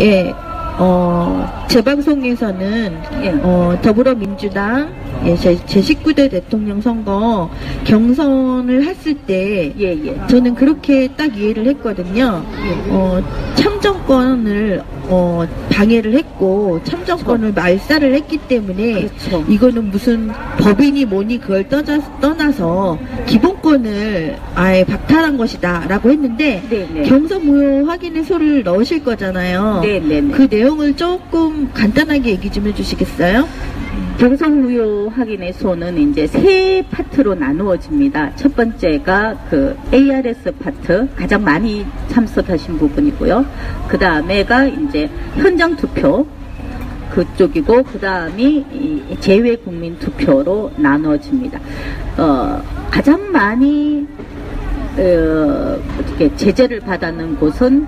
예, 재방송에서는 더불어민주당 제19대 대통령 선거 경선을 했을 때 저는 그렇게 딱 이해를 했거든요. 참정권을 방해를 했고 참정권을 말살을 했기 때문에 그렇죠. 이거는 무슨 법인이 뭐니 그걸 떠나서 기본권을 아예 박탈한 것이다 라고 했는데 네네. 경선 무효 확인의 소를 넣으실 거잖아요. 네네네. 그 내용을 조금 간단하게 얘기 좀 해주시겠어요? 경선 무효 확인의 소는 이제 세 파트로 나누어집니다. 첫 번째가 그 ARS 파트, 가장 많이 참석하신 부분이고요. 그 다음에가 이제 현장 투표 그쪽이고, 그 다음이 재외 국민 투표로 나누어집니다. 가장 많이 어떻게 제재를 받았는 곳은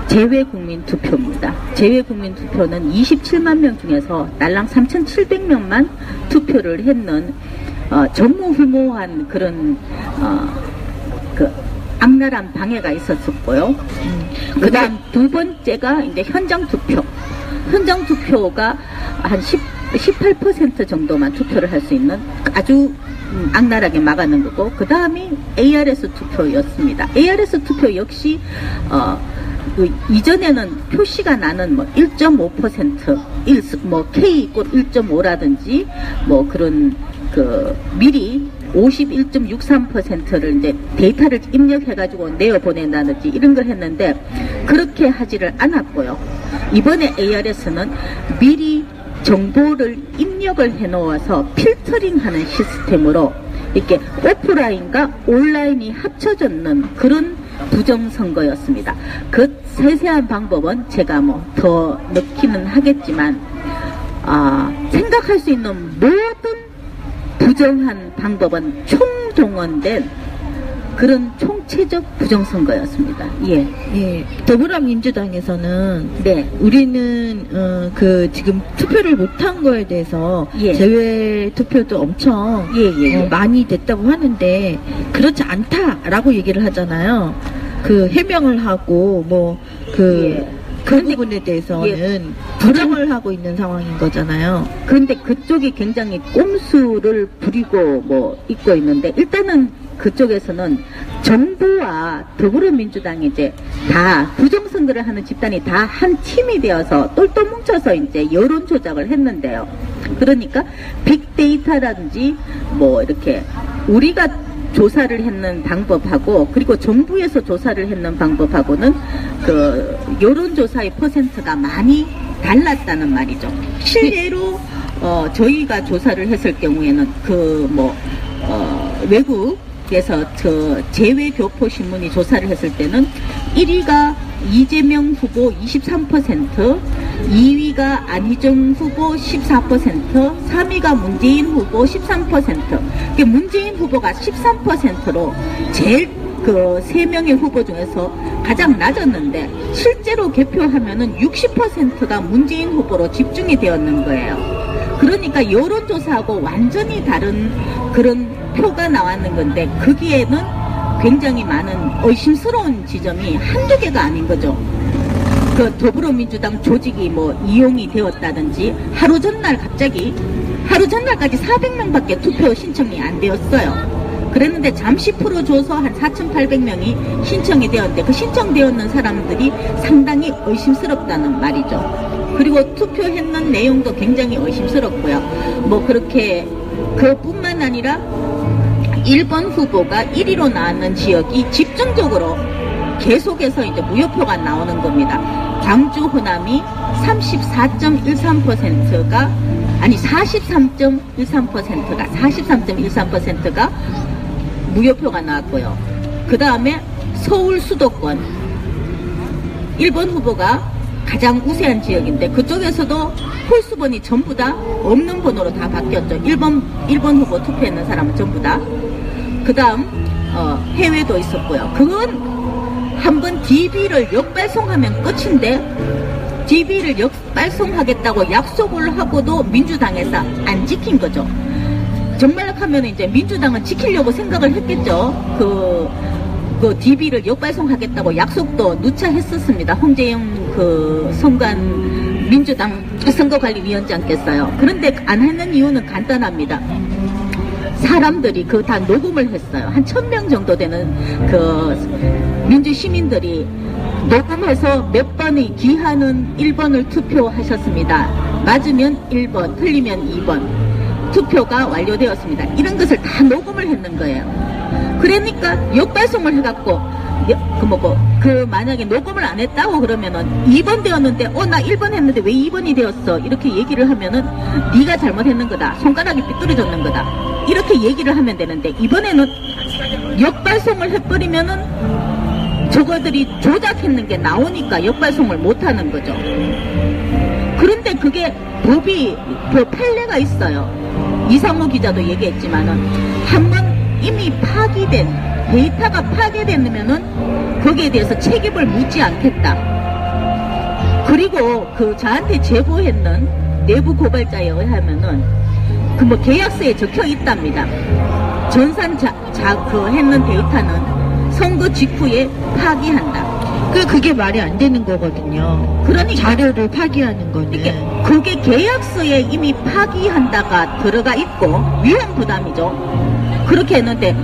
재외국민 투표입니다. 재외국민 투표는 27만 명 중에서 날랑 3,700명만 투표를 했는 전무후무한 그런 그 악랄한 방해가 있었었고요. 그다음 두 번째가 이제 현장 투표. 현장 투표가 한 18% 정도만 투표를 할 수 있는 아주 악랄하게 막아놓은 거고, 그 다음이 ARS 투표였습니다. ARS 투표 역시 그 이전에는 표시가 나는 뭐 1.5%, 뭐 K 곧 1.5라든지 뭐 그런 그 미리 51.63%를 이제 데이터를 입력해가지고 내어보낸다든지 이런 걸 했는데 그렇게 하지를 않았고요. 이번에 ARS는 미리 정보를 입력을 해놓아서 필터링하는 시스템으로 이렇게 오프라인과 온라인이 합쳐졌는 그런 부정선거였습니다. 그 세세한 방법은 제가 뭐 더 넣기는 하겠지만 생각할 수 있는 모든 부정한 방법은 총동원된 그런 총체적 부정선거였습니다. 예. 더불어민주당에서는 네. 우리는 그 지금 투표를 못한 거에 대해서 재외 투표도 엄청 많이 됐다고 하는데 그렇지 않다라고 얘기를 하잖아요. 그 해명을 하고 뭐 그 부분에 대해서는 부정을 하고 있는 상황인 거잖아요. 그런데 그쪽이 굉장히 꼼수를 부리고 뭐 있고 있는데, 일단은 그쪽에서는 정부와 더불어민주당이 이제 다 부정선거를 하는 집단이 다 한 팀이 되어서 똘똘 뭉쳐서 이제 여론 조작을 했는데요. 그러니까 빅데이터라든지 뭐 이렇게 우리가 조사를 했는 방법하고 그리고 정부에서 조사를 했는 방법하고는 그 여론조사의 퍼센트가 많이 달랐다는 말이죠. 실제로 저희가 조사를 했을 경우에는 그 뭐 외국에서 저 재외교포신문이 조사를 했을 때는 1위가 이재명 후보 23%, 2위가 안희정 후보 14%, 3위가 문재인 후보 13%. 문재인 후보가 13%로 제일 그 3명의 후보 중에서 가장 낮았는데 실제로 개표하면은 60%가 문재인 후보로 집중이 되었는 거예요. 그러니까 여론조사하고 완전히 다른 그런 표가 나왔는 건데 거기에는 굉장히 많은 의심스러운 지점이 한두 개가 아닌 거죠. 그 더불어민주당 조직이 뭐 이용이 되었다든지 하루 전날까지 400명밖에 투표 신청이 안 되었어요. 그랬는데 잠시 풀어줘서 한 4,800명이 신청이 되었는데 그 신청되었는 사람들이 상당히 의심스럽다는 말이죠. 그리고 투표했는 내용도 굉장히 의심스럽고요. 뭐 그렇게 그뿐만 아니라 1번 후보가 1위로 나왔는 지역이 집중적으로 계속해서 이제 무효표가 나오는 겁니다. 광주 호남이 34.13%가 아니 43.13%가 무효표가 나왔고요. 그 다음에 서울 수도권 1번 후보가 가장 우세한 지역인데 그쪽에서도 홀수번이 전부 다 없는 번호로 다 바뀌었죠. 1번 후보 투표했는 사람은 전부 다. 그 다음 해외도 있었고요. 그건 한번 DB를 역발송하면 끝인데 DB를 역발송하겠다고 약속을 하고도 민주당에서 안 지킨 거죠. 정말 하면 이제 민주당은 지키려고 생각을 했겠죠. 그 DB를 역발송하겠다고 약속도 누차 했었습니다. 홍재영 그 선관 민주당 선거관리위원장께서요. 그런데 안 하는 이유는 간단합니다. 사람들이 그 다 녹음을 했어요. 한 1000명 정도 되는 그 민주시민들이 녹음해서 몇 번의 기한은 1번을 투표하셨습니다. 맞으면 1번, 틀리면 2번. 투표가 완료되었습니다. 이런 것을 다 녹음을 했는 거예요. 그러니까 역발송을 해갖고 만약에 녹음을 안 했다고 그러면은 2번 되었는데 나 1번 했는데 왜 2번이 되었어? 이렇게 얘기를 하면은 네가 잘못했는 거다. 손가락이 삐뚤어졌는 거다. 이렇게 얘기를 하면 되는데 이번에는 역발송을 해버리면은 저거들이 조작했는 게 나오니까 역발송을 못 하는 거죠. 그런데 그게 법이 그 판례가 있어요. 이상호 기자도 얘기했지만은 한번 이미 파기된 데이터가 파괴되면은 거기에 대해서 책임을 묻지 않겠다. 그리고 그 저한테 제보했는 내부 고발자에 의하면은 그 계약서에 적혀 있답니다. 전산 했는 데이터는 선거 직후에 파기한다. 그게 말이 안 되는 거거든요. 그러니까 자료를 파기하는 거는. 그게 계약서에 이미 파기한다가 들어가 있고 위험 부담이죠. 그렇게 했는데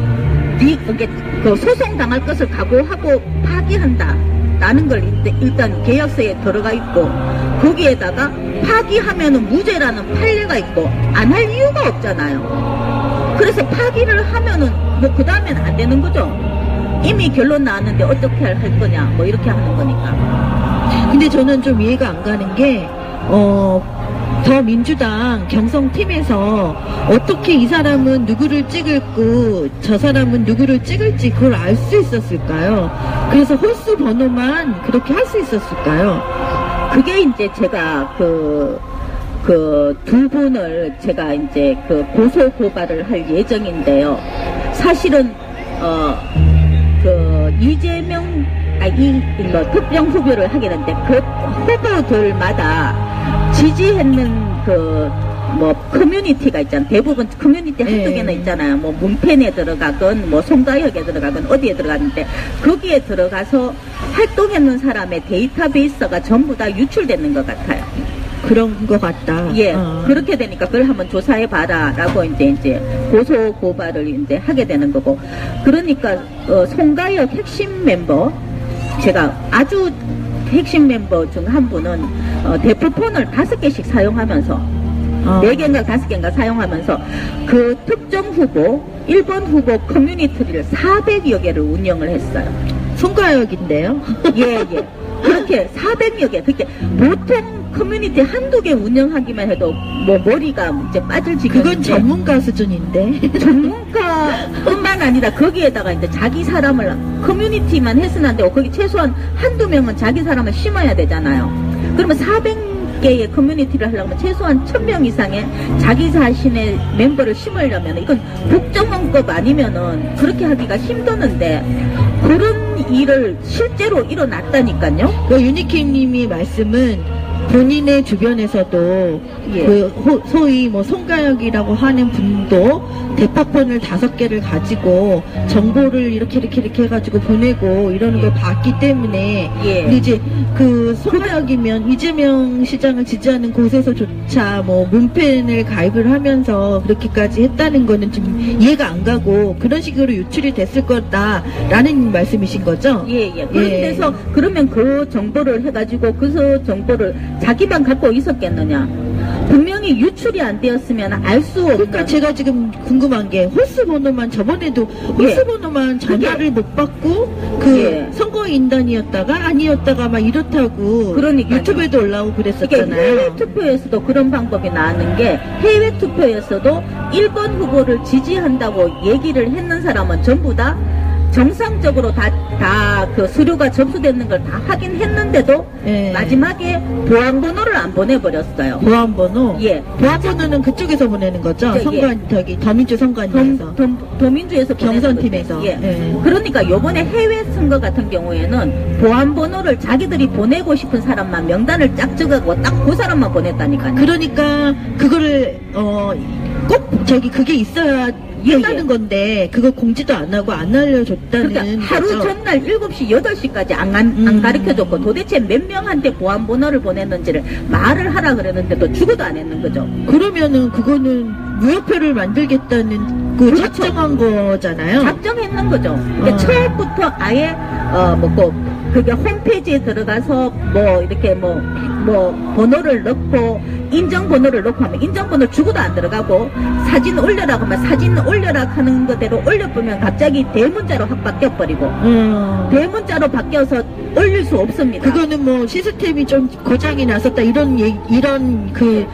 그 소송 당할 것을 각오하고 파기한다 라는 걸 일단 계약서에 들어가 있고 거기에다가 파기하면은 무죄라는 판례가 있고 안 할 이유가 없잖아요. 그래서 파기를 하면은 그 다음엔 안 되는 거죠. 이미 결론 나왔는데 어떻게 할 거냐 이렇게 하는 거니까. 근데 저는 좀 이해가 안 가는 게 더민주당 경선팀에서 어떻게 이 사람은 누구를 찍을고 저 사람은 누구를 찍을지 그걸 알 수 있었을까요? 그래서 홀수 번호만 그렇게 할 수 있었을까요? 그게 이제 제가 그 두 분을 제가 이제 고소 고발을 할 예정인데요. 사실은 이재명 특정 후보를 하게 되는데 그 후보들마다 지지했는 커뮤니티가 있잖아요. 대부분 커뮤니티 한두 개는 있잖아요. 문펜에 들어가건 송가역에 들어가건 어디에 들어갔는데 거기에 들어가서 활동했는 사람의 데이터베이스가 전부 다 유출되는 것 같아요. 그런 것 같다. 예, 그렇게 되니까 그걸 한번 조사해 봐라라고 이제 고소 고발을 이제 하게 되는 거고. 그러니까 송가역 핵심 멤버, 제가 아주 핵심 멤버 중 한 분은 대포폰을 5개씩 사용하면서 4개인가 5개인가 사용하면서 그 특정 후보 1번 후보 커뮤니티를 400여 개를 운영을 했어요. 송가역인데요? 예. 그렇게 400여 개. 그렇게 보통 커뮤니티 한두 개 운영하기만 해도 머리가 이제 빠질 지경인데. 그건 전문가 수준인데. 전문가뿐만 아니라 거기에다가 이제 자기 사람을 커뮤니티만 해서는 안 되고 거기 최소한 한두 명은 자기 사람을 심어야 되잖아요. 그러면 400개의 커뮤니티를 하려면 최소한 1000명 이상의 자기 자신의 멤버를 심으려면 이건 국정원급 아니면은 그렇게 하기가 힘드는데 그런 일을 실제로 일어났다니까요. 유니킴님이 말씀은 본인의 주변에서도 소위 송가역이라고 하는 분도 대파폰을 5개를 가지고 정보를 이렇게 해가지고 보내고 이러는 걸 봤기 때문에 근데 이제 송가역이면 이재명 시장을 지지하는 곳에서조차 문펜을 가입을 하면서 그렇게까지 했다는 거는 좀 이해가 안 가고 그런 식으로 유출이 됐을 거다라는 말씀이신 거죠? 그래서 그러면 그 정보를 해가지고 그 정보를 자기만 갖고 있었겠느냐? 분명히 유출이 안 되었으면 알 수 없는. 그러니까 제가 지금 궁금한 게 홀수 번호만 저번에도 홀수 번호만 전화를 못 받고 선거인단이었다가 아니었다가 막 이렇다고 그러니까 유튜브에도 올라오고 그랬었잖아요. 해외 투표에서도 그런 방법이 나왔는 게 해외 투표에서도 1번 후보를 지지한다고 얘기를 했는 사람은 전부 다 정상적으로 다 그 수료가 접수됐는 걸 다 확인했는데도 마지막에 보안번호를 안 보내버렸어요. 보안번호? 보안번호는 보안번호는 그쪽에서 보내는 거죠? 더민주 선관위에서. 더민주에서 경선팀에서. 그러니까 요번에 해외 선거 같은 경우에는 보안번호를 자기들이 보내고 싶은 사람만 명단을 쫙 적어고 딱 그 사람만 보냈다니까요. 그러니까 그거를 꼭 그게 있어야 끝나는 건데 그거 공지도 안 하고 안 알려줬다는 그러니까 하루 거죠. 전날 7시, 8시까지 안 가르쳐줬고 도대체 몇 명한테 보안번호를 보냈는지를 말을 하라 그랬는데도 죽어도 안 했는 거죠. 그러면은 그거는 무효표를 만들겠다는 그 그렇죠. 작정한 거잖아요. 작정했는 거죠. 그러니까 처음부터 아예 그게 홈페이지에 들어가서 뭐 이렇게 뭐 번호를 넣고 인정번호를 넣고 하면 인정번호 주고도 안 들어가고 사진 올려라고 하면 사진 올려라 하는 거대로 올려보면 갑자기 대문자로 확 바뀌어버리고 대문자로 바뀌어서 올릴 수 없습니다. 그거는 뭐 시스템이 좀 고장이 났었다 이런 그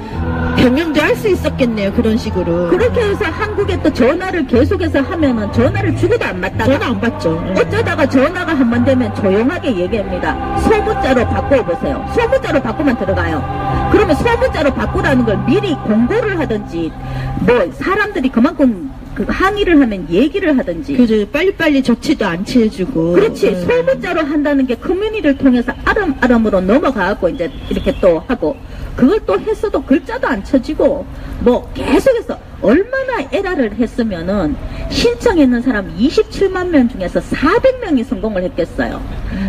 변명도 할 수 있었겠네요. 그런 식으로. 그렇게 해서 한국에 또 전화를 계속해서 하면은 전화를 주고도 안 받다가 전화 안 받죠. 어쩌다가 전화가 한 번 되면 조용하게 얘기합니다. 소문자로 바꿔보세요. 소문자로 바꾸면 들어가요. 그러면 소문자로 바꾸라는 걸 미리 공고를 하든지 뭐 사람들이 그만큼 그 항의를 하면 얘기를 하든지 그죠. 빨리빨리 조치도 안 취해주고. 그렇지. 소문자로 한다는 게 커뮤니티를 통해서 아름아름으로 넘어가고 이제 이렇게 또 하고 그걸 또 했어도 글자도 안 쳐지고 뭐 계속해서 얼마나 에라를 했으면은 신청했는 사람 27만 명 중에서 400명이 성공을 했겠어요.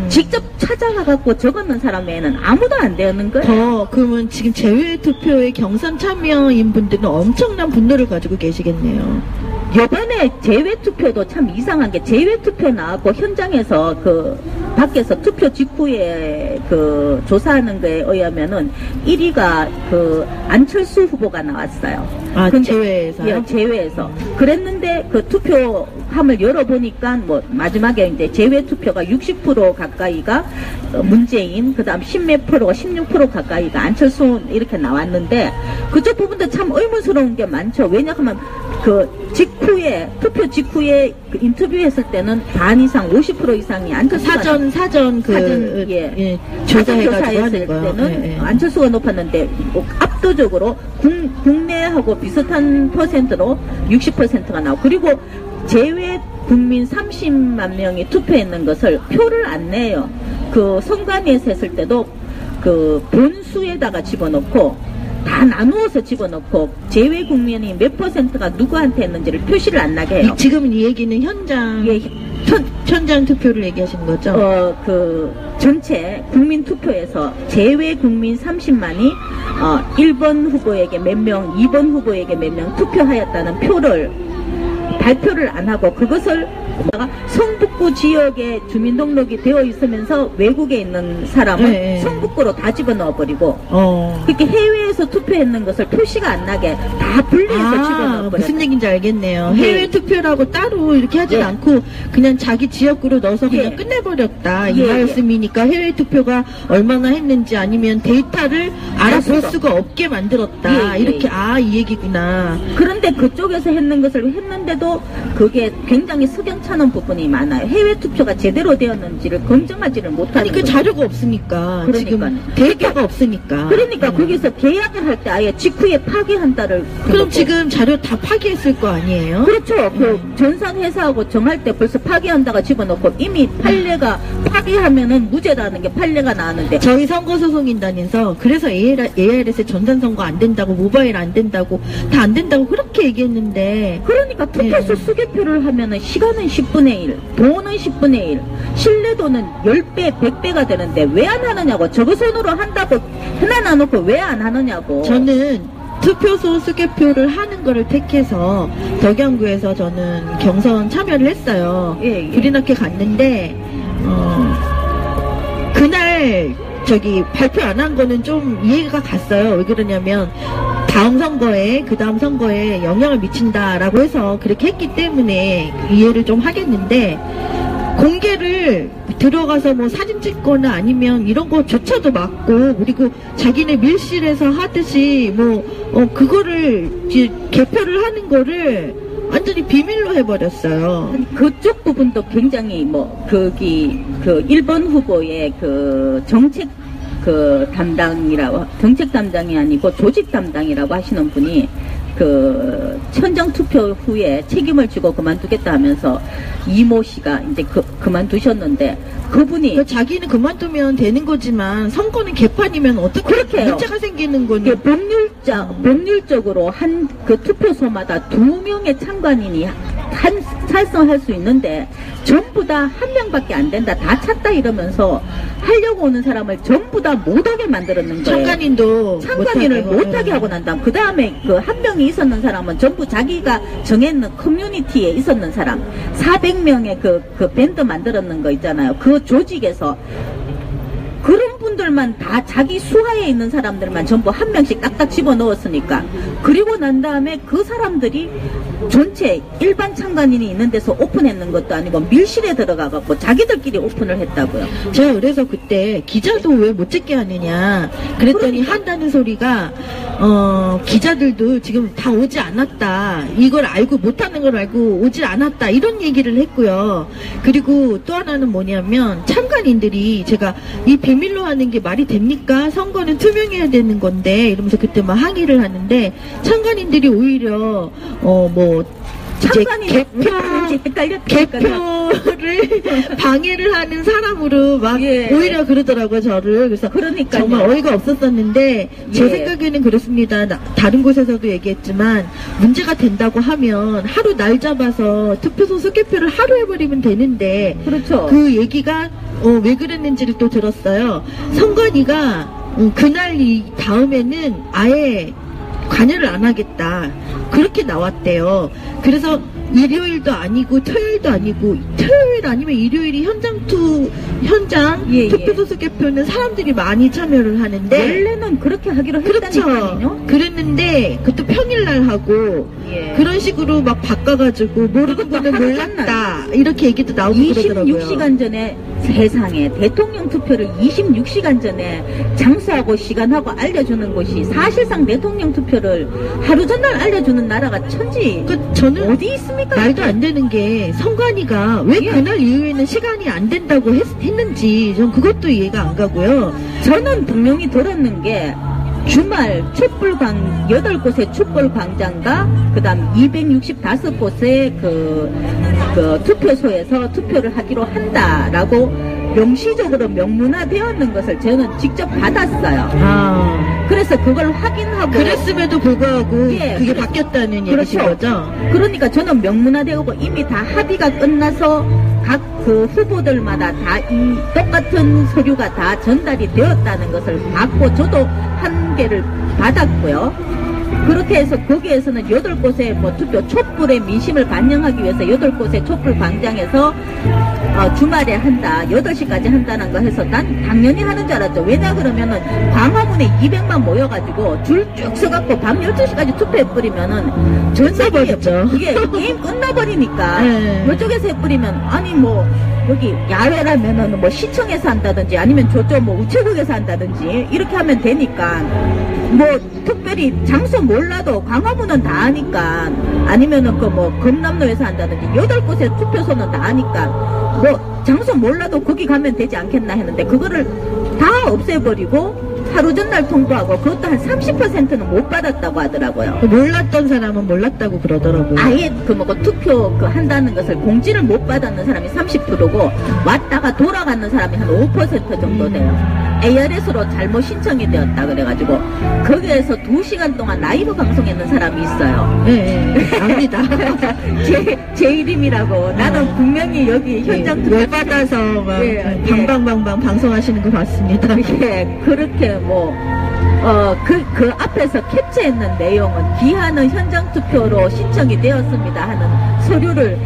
직접 찾아가갖고 적었는 사람 외에는 아무도 안 되는 거예요. 그러면 지금 제외투표에 경선 참여인 분들은 엄청난 분노를 가지고 계시겠네요. 이번에 제외투표도 참 이상한 게 제외투표 나왔고 현장에서 그 밖에서 투표 직후에 그 조사하는 거에 의하면은 1위가 그 안철수 후보가 나왔어요. 아, 제외에서요? 예, 제외에서. 그랬는데 그 투표함을 열어보니까 뭐 마지막에 이제 제외투표가 60% 가까이가 문재인, 그 다음 10몇 프로가 16% 가까이가 안철수 이렇게 나왔는데 그쪽 부분도 참 의문스러운 게 많죠. 왜냐하면 그 직후에 투표 직후에 그 인터뷰했을 때는 반 이상 50% 이상이 안철수가 사전 조사해가지고 조사했을 하는 거예요. 때는 안철수가 높았는데 압도적으로 국내하고 비슷한 퍼센트로 60%가 나오고 그리고 제외 국민 30만 명이 투표했는 것을 표를 안 내요. 그 선관위에서 했을 때도 그 본수에다가 집어넣고 다 나누어서 집어넣고 제외 국민이 몇 퍼센트가 누구한테 했는지를 표시를 안 나게 해요. 지금 이 얘기는 현장 투표를 얘기하시는 거죠? 그 전체 국민 투표에서 제외 국민 30만이 1번 후보에게 몇 명, 2번 후보에게 몇 명 투표하였다는 표를 발표를 안 하고 그것을 성북구 지역에 주민등록이 되어 있으면서 외국에 있는 사람은 성북구로 다 집어넣어버리고 그렇게 해외에서 투표했는 것을 표시가 안 나게 다 분리해서 집어넣어버려요. 무슨 얘기인지 알겠네요. 해외 투표라고 따로 이렇게 하진 않고 그냥 자기 지역구로 넣어서 그냥 끝내버렸다 이 말씀이니까 해외 투표가 얼마나 했는지 아니면 데이터를 알아볼 수가 없게 만들었다 이렇게 이 얘기구나. 그런데 그쪽에서 했는 것을 했는데도 그게 굉장히 석연찮은 부분이 많아요. 해외 투표가 제대로 되었는지를 검증하지를 못하는 아니 그 자료가 없으니까 지금 데이터가 없으니까 그러니까 거기서 계약을 할 때 아예 직후에 파기한다를 그럼 지금 자료 다 파기했을 거 아니에요? 그렇죠. 그 전산 회사하고 정할 때 벌써 파기한다가 집어넣고 이미 판례가 파기하면은 무죄라는 게 판례가 나왔는데 저희 선거소송인단에서 그래서 ARS 전산 선거 안 된다고 모바일 안 된다고 다 안 된다고 그렇게 얘기했는데 그러니까 투표소 수개표를 하면은 시간은 10분의 1, 돈은 10분의 1, 신뢰도는 10배, 100배가 되는데 왜 안 하느냐고. 저거 손으로 한다고 해놔놓고 왜 안 하느냐고. 저는 투표소 수개표를 하는 거를 택해서 덕양구에서 저는 경선 참여를 했어요. 구리나케 갔는데 그날 발표 안 한 거는 좀 이해가 갔어요. 왜 그러냐면 다음 선거에 그 다음 선거에 영향을 미친다라고 해서 그렇게 했기 때문에 이해를 좀 하겠는데 공개를 들어가서 뭐 사진 찍거나 아니면 이런 거조차도 막고 그리고 자기네 밀실에서 하듯이 그거를 이제 개표를 하는 거를 완전히 비밀로 해버렸어요. 그쪽 부분도 굉장히 거기 그 1번 후보의 그 정책 정책 담당이 아니고 조직 담당이라고 하시는 분이 그 현장 투표 후에 책임을 지고 그만두겠다 하면서 이모 씨가 이제 그만두셨는데 그분이 그 자기는 그만두면 되는 거지만 선거는 개판이면 어떻게 그렇게 문제가 생기는 거니? 법률적으로 한 그 투표소마다 2명의 참관인이 살성할 수 있는데 전부 다 1명밖에 안 된다, 다 찼다 이러면서 하려고 오는 사람을 전부 다 못하게 만들었는 거예요. 참관인을 못하게 하고 난 다음 그 다음에 그 1명이 있었는 사람은 전부 자기가 정했는 커뮤니티에 있었는 사람 400명의 그 밴드 만들었는 거 있잖아요. 그 조직에서 그런 분들만 다 자기 수하에 있는 사람들만 전부 1명씩 딱딱 집어넣었으니까 그리고 난 다음에 그 사람들이 전체 일반 참관인이 있는 데서 오픈했는 것도 아니고 밀실에 들어가갖고 자기들끼리 오픈을 했다고요. 제가 그래서 그때 기자도 왜 못 찍게 하느냐 그랬더니 한다는 소리가 기자들도 지금 다 오지 않았다, 이걸 알고 못하는 걸 알고 오지 않았다 이런 얘기를 했고요. 그리고 또 하나는 뭐냐면 참관인들이 제가 이 비밀로 하는 게 말이 됩니까? 선거는 투명해야 되는 건데 이러면서 그때 막 항의를 하는데 참관인들이 오히려 개표를 방해를 하는 사람으로 막 오히려 그러더라고요, 저를. 그래서 그러니까요. 정말 어이가 없었었는데 제 생각에는 그렇습니다. 다른 곳에서도 얘기했지만 문제가 된다고 하면 하루 날 잡아서 투표소 수개표를 하루 해버리면 되는데 그렇죠. 그 얘기가 왜 그랬는지를 또 들었어요. 선관위가 그날 다음에는 아예 관여를 안 하겠다 그렇게 나왔대요. 그래서 일요일도 아니고 토요일도 아니고 토요일 아니면 일요일이 현장 투표소 수개표는 사람들이 많이 참여를 하는데 원래는 그렇게 하기로 했다니까요. 그렇죠. 그랬는데 그것도 평일날 하고 그런 식으로 막 바꿔가지고 모르는 거는 몰랐다 이렇게 얘기도 나오고 그러더라고요. 26시간 전에 세상에 대통령 투표를 26시간 전에 장소하고 시간하고 알려주는 곳이 사실상 대통령 투표를 하루 전날 알려주는 나라가 천지 저는 어디 있습니까? 말도 안 되는 게 선관위가 왜 그날 이후에는 시간이 안 된다고 했는지 전 그것도 이해가 안 가고요. 저는 분명히 들었는 게 주말 8곳의 촛불 광장과 그다음 265곳의 그 투표소에서 투표를 하기로 한다라고 명시적으로 명문화되었는 것을 저는 직접 받았어요. 그래서 그걸 확인하고 그랬음에도 불구하고 그게 바뀌었다는 얘기신 거죠? 그러니까 저는 명문화되고 이미 다 합의가 끝나서 각 그 후보들마다 다 이 똑같은 서류가 다 전달이 되었다는 것을 받고 저도 한 개를 받았고요. 그렇게 해서 거기에서는 8곳의 투표 촛불의 민심을 반영하기 위해서 8곳의 촛불 광장에서 주말에 한다, 8시까지 한다는 거 해서 난 당연히 하는 줄 알았죠. 왜냐 그러면은 광화문에 200만 모여가지고 줄 쭉 서갖고 밤 12시까지 투표해버리면은 전 세계에 이게 게임 끝나버리니까 이쪽에서 해버리면 아니 여기 야외라면은 시청에서 한다든지 아니면 저쪽 우체국에서 한다든지 이렇게 하면 되니까 특별히 장소 몰라도 광화문은 다 하니까 아니면은 금남로에서 한다든지 8곳의 투표소는 다 하니까 장소 몰라도 거기 가면 되지 않겠나 했는데 그거를 다 없애버리고 하루 전날 통보하고 그것도 한 30%는 못 받았다고 하더라고요. 몰랐던 사람은 몰랐다고 그러더라고요. 아예 투표 한다는 것을 공지를 못 받았는 사람이 30%고 왔다가 돌아가는 사람이 한 5% 정도 돼요. ARS로 잘못 신청이 되었다 그래가지고 거기에서 2시간 동안 라이브 방송했는 사람이 있어요. 네, 압니다. 제 이름이라고. 나는 분명히 여기 현장 투표 받아서 막 방방방방 방송하시는 거 봤습니다. 그렇게 그 앞에서 캡처했는 내용은 기한은 현장 투표로 신청이 되었습니다 하는 서류를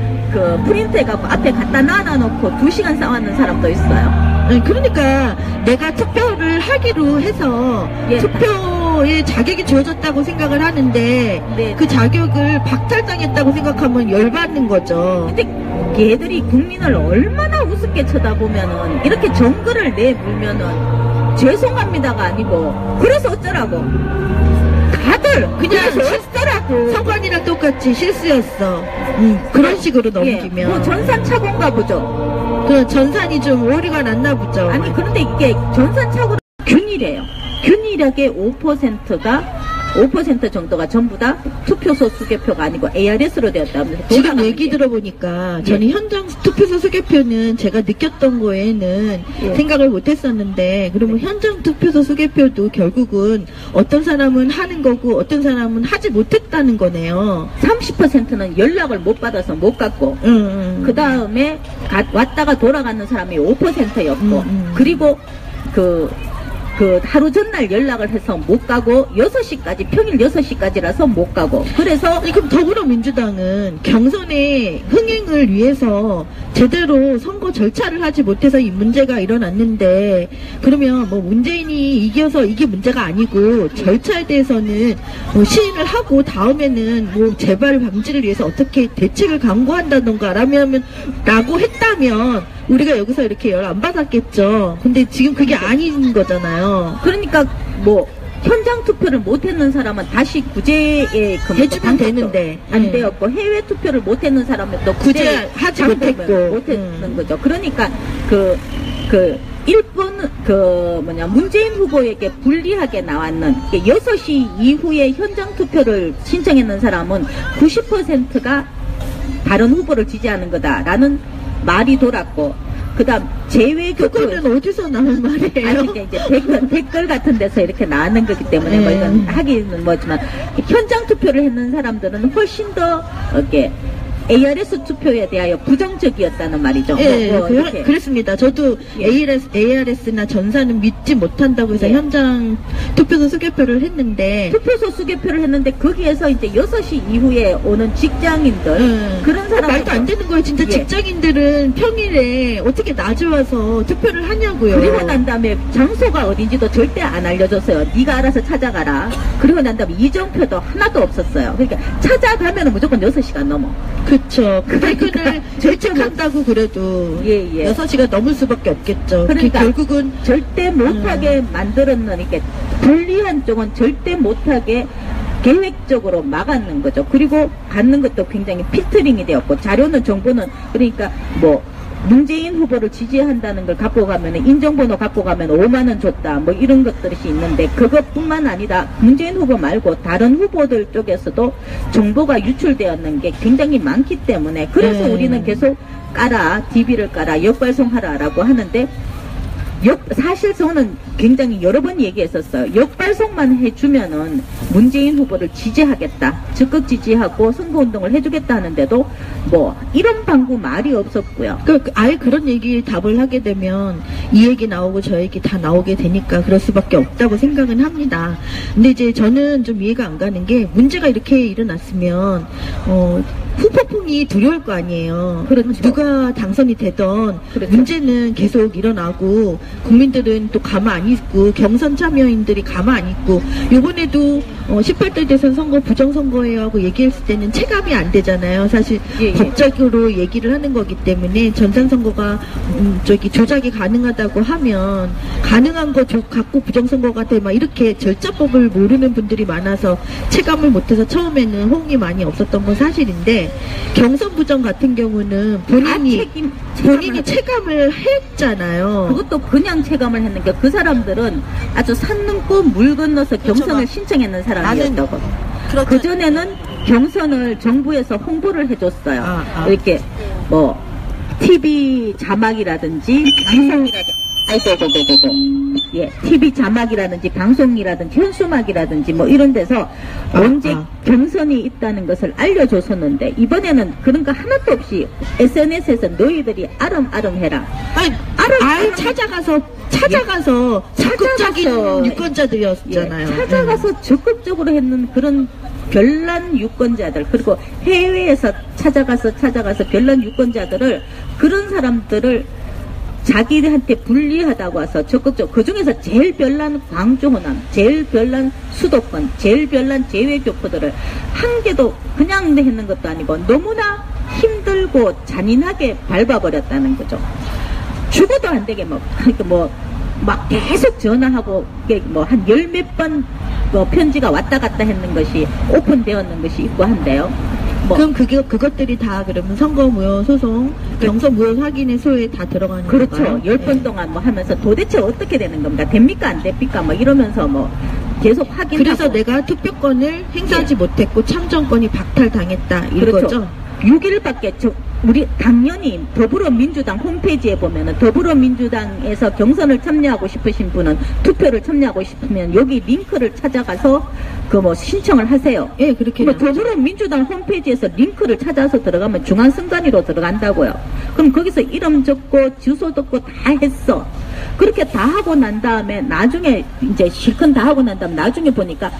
프린트해갖고 앞에 갖다 놔놓고 2시간 싸웠는 사람도 있어요. 그러니까 내가 투표를 하기로 해서 투표에 자격이 주어졌다고 생각을 하는데 그 자격을 박탈당했다고 생각하면 열받는 거죠. 근데 걔들이 국민을 얼마나 우습게 쳐다보면은 이렇게 정글을 내물면은 죄송합니다가 아니고 그래서 어쩌라고 다들 그냥 실수라고 선관이랑 똑같이 실수였어. 그런 식으로 넘기면 전산착오인가 보죠. 전산이 좀 오류가 났나 보죠. 아니 그런데 이게 전산착오는 균일해요. 균일하게 5%가 5% 정도가 전부 다 투표소 수개표가 아니고 ARS로 되었다 하면서 지금 얘기 들어보니까 저는 현장 투표소 수개표는 제가 느꼈던 거에는 생각을 못했었는데 그러면 현장 투표소 수개표도 결국은 어떤 사람은 하는 거고 어떤 사람은 하지 못했다는 거네요. 30%는 연락을 못 받아서 못 갔고 그 다음에 왔다가 돌아가는 사람이 5%였고 그리고 그 하루 전날 연락을 해서 못 가고 6시까지 평일 6시까지라서 못 가고 그래서 그럼 더불어민주당은 경선의 흥행을 위해서 제대로 선거 절차를 하지 못해서 이 문제가 일어났는데 그러면 뭐 문재인이 이겨서 이게 문제가 아니고 절차에 대해서는 뭐 시인을 하고 다음에는 뭐 재발 방지를 위해서 어떻게 대책을 강구한다던가 라고 했다면 우리가 여기서 이렇게 열 안 받았겠죠. 근데 지금 그게 아닌 거잖아요. 그러니까 뭐 현장 투표를 못했는 사람은 다시 구제에 해주면 되는데 안 되었고 해외 투표를 못했는 사람은 또 구제하지 못했는 거죠. 그러니까 일본 문재인 후보에게 불리하게 나왔는 6시 이후에 현장 투표를 신청했는 사람은 90%가 다른 후보를 지지하는 거다라는 말이 돌았고 그다음 제외 그거는 어디서 나온 말이에요? 아니 그러니까 이제 댓글 같은 데서 이렇게 나왔는 거기 때문에 뭐 이건 하기는 뭐지만 현장 투표를 했는 사람들은 훨씬 더 이렇게 ARS 투표에 대하여 부정적이었다는 말이죠. 그랬습니다. 저도 ARS나 전사는 믿지 못한다고 해서 현장 투표소 수개표를 했는데 거기에서 이제 6시 이후에 오는 직장인들 그런 사람 말도 안 되는 거예요. 진짜 직장인들은 평일에 어떻게 낮에 와서 투표를 하냐고요. 그리고 난 다음에 장소가 어딘지도 절대 안 알려줬어요. 네가 알아서 찾아가라. 그리고 난 다음에 이정표도 하나도 없었어요. 그러니까 찾아가면 무조건 6시간 넘어. 그쵸. 퇴근을 절책한다고 그래도 6시가 넘을 수밖에 없겠죠. 그러니까 결국은 절대 못하게 만들었는 이렇게 불리한 쪽은 절대 못하게 계획적으로 막았는 거죠. 그리고 갖는 것도 굉장히 필터링이 되었고 자료는 정보는 그러니까 뭐 문재인 후보를 지지한다는 걸 갖고 가면 인정번호 갖고 가면 5만 원 줬다 뭐 이런 것들이 있는데 그것뿐만 아니라 문재인 후보 말고 다른 후보들 쪽에서도 정보가 유출되었는 게 굉장히 많기 때문에 그래서 우리는 계속 깔아 DB를 깔아 역발송하라 라고 하는데 사실 저는 굉장히 여러 번 얘기했었어요. 역발송만 해주면은 문재인 후보를 지지하겠다. 적극 지지하고 선거운동을 해주겠다 하는데도 뭐 이런 방구 말이 없었고요. 아예 그런 얘기 답을 하게 되면 이 얘기 나오고 저 얘기 다 나오게 되니까 그럴 수밖에 없다고 생각은 합니다. 근데 이제 저는 좀 이해가 안 가는 게 문제가 이렇게 일어났으면 후폭풍이 두려울 거 아니에요. 그렇죠. 누가 당선이 되던 문제는 계속 일어나고 국민들은 또 가만 안 있고 경선 참여인들이 가만 안 있고 요번에도 18대 대선 선거 부정선거예요 하고 얘기했을 때는 체감이 안 되잖아요. 사실 법적으로 얘기를 하는 거기 때문에 전산선거가 조작이 가능하다고 하면 가능한 거 갖고 부정선거가 돼 막 이렇게 절차법을 모르는 분들이 많아서 체감을 못해서 처음에는 호응이 많이 없었던 건 사실인데 경선 부정 같은 경우는 본인이 체감을 했잖아요. 그것도 그냥 체감을 했는데 그 사람들은 아주 산 넘고 물 건너서 경선을 신청했는 사람이었다고. 그전에는 경선을 정부에서 홍보를 해줬어요. 이렇게 뭐 TV 자막이라든지 TV 자막이라든지 방송이라든지 현수막이라든지 뭐 이런 데서 언제 경선이 있다는 것을 알려줬었는데 이번에는 그런 거 하나도 없이 SNS에서 너희들이 아름아름해라. 찾아가서 적극적인 유권자들이었잖아요. 찾아가서 적극적으로 했는 그런 별난 유권자들 그리고 해외에서 찾아가서 별난 유권자들을 그런 사람들을 자기한테 불리하다고 해서 적극적으로 그 중에서 제일 별난 광주 호남, 제일 별난 수도권, 제일 별난 제외교포들을 한 개도 그냥 했는 것도 아니고 너무나 힘들고 잔인하게 밟아버렸다는 거죠. 죽어도 안 되게 막 계속 전화하고 뭐 한 열 몇 번 편지가 왔다 갔다 했는 것이 오픈되었는 것이 있고 한데요. 그럼 그것들이 다 그러면 선거무효 소송, 경선무효 확인의 소에 다 들어가는 그렇죠. 건가요? 10번 동안 뭐 하면서 도대체 어떻게 되는 겁니까? 됩니까? 안 됩니까? 뭐 이러면서 뭐 계속 확인하고. 그래서 내가 투표권을 행사하지 예. 못했고 참정권이 박탈당했다 이거죠. 그렇죠. 6일밖에 우리 당연히 더불어민주당 홈페이지에 보면은 더불어민주당에서 경선을 참여하고 싶으신 분은 투표를 참여하고 싶으면 여기 링크를 찾아가서 그 뭐 신청을 하세요. 예, 그렇게. 뭐 더불어민주당 홈페이지에서 링크를 찾아서 들어가면 중앙선관위로 들어간다고요. 그럼 거기서 이름 적고 주소 적고 다 했어. 그렇게 다 하고 난 다음에 나중에 이제 실컷 다 하고 난 다음에 나중에 보니까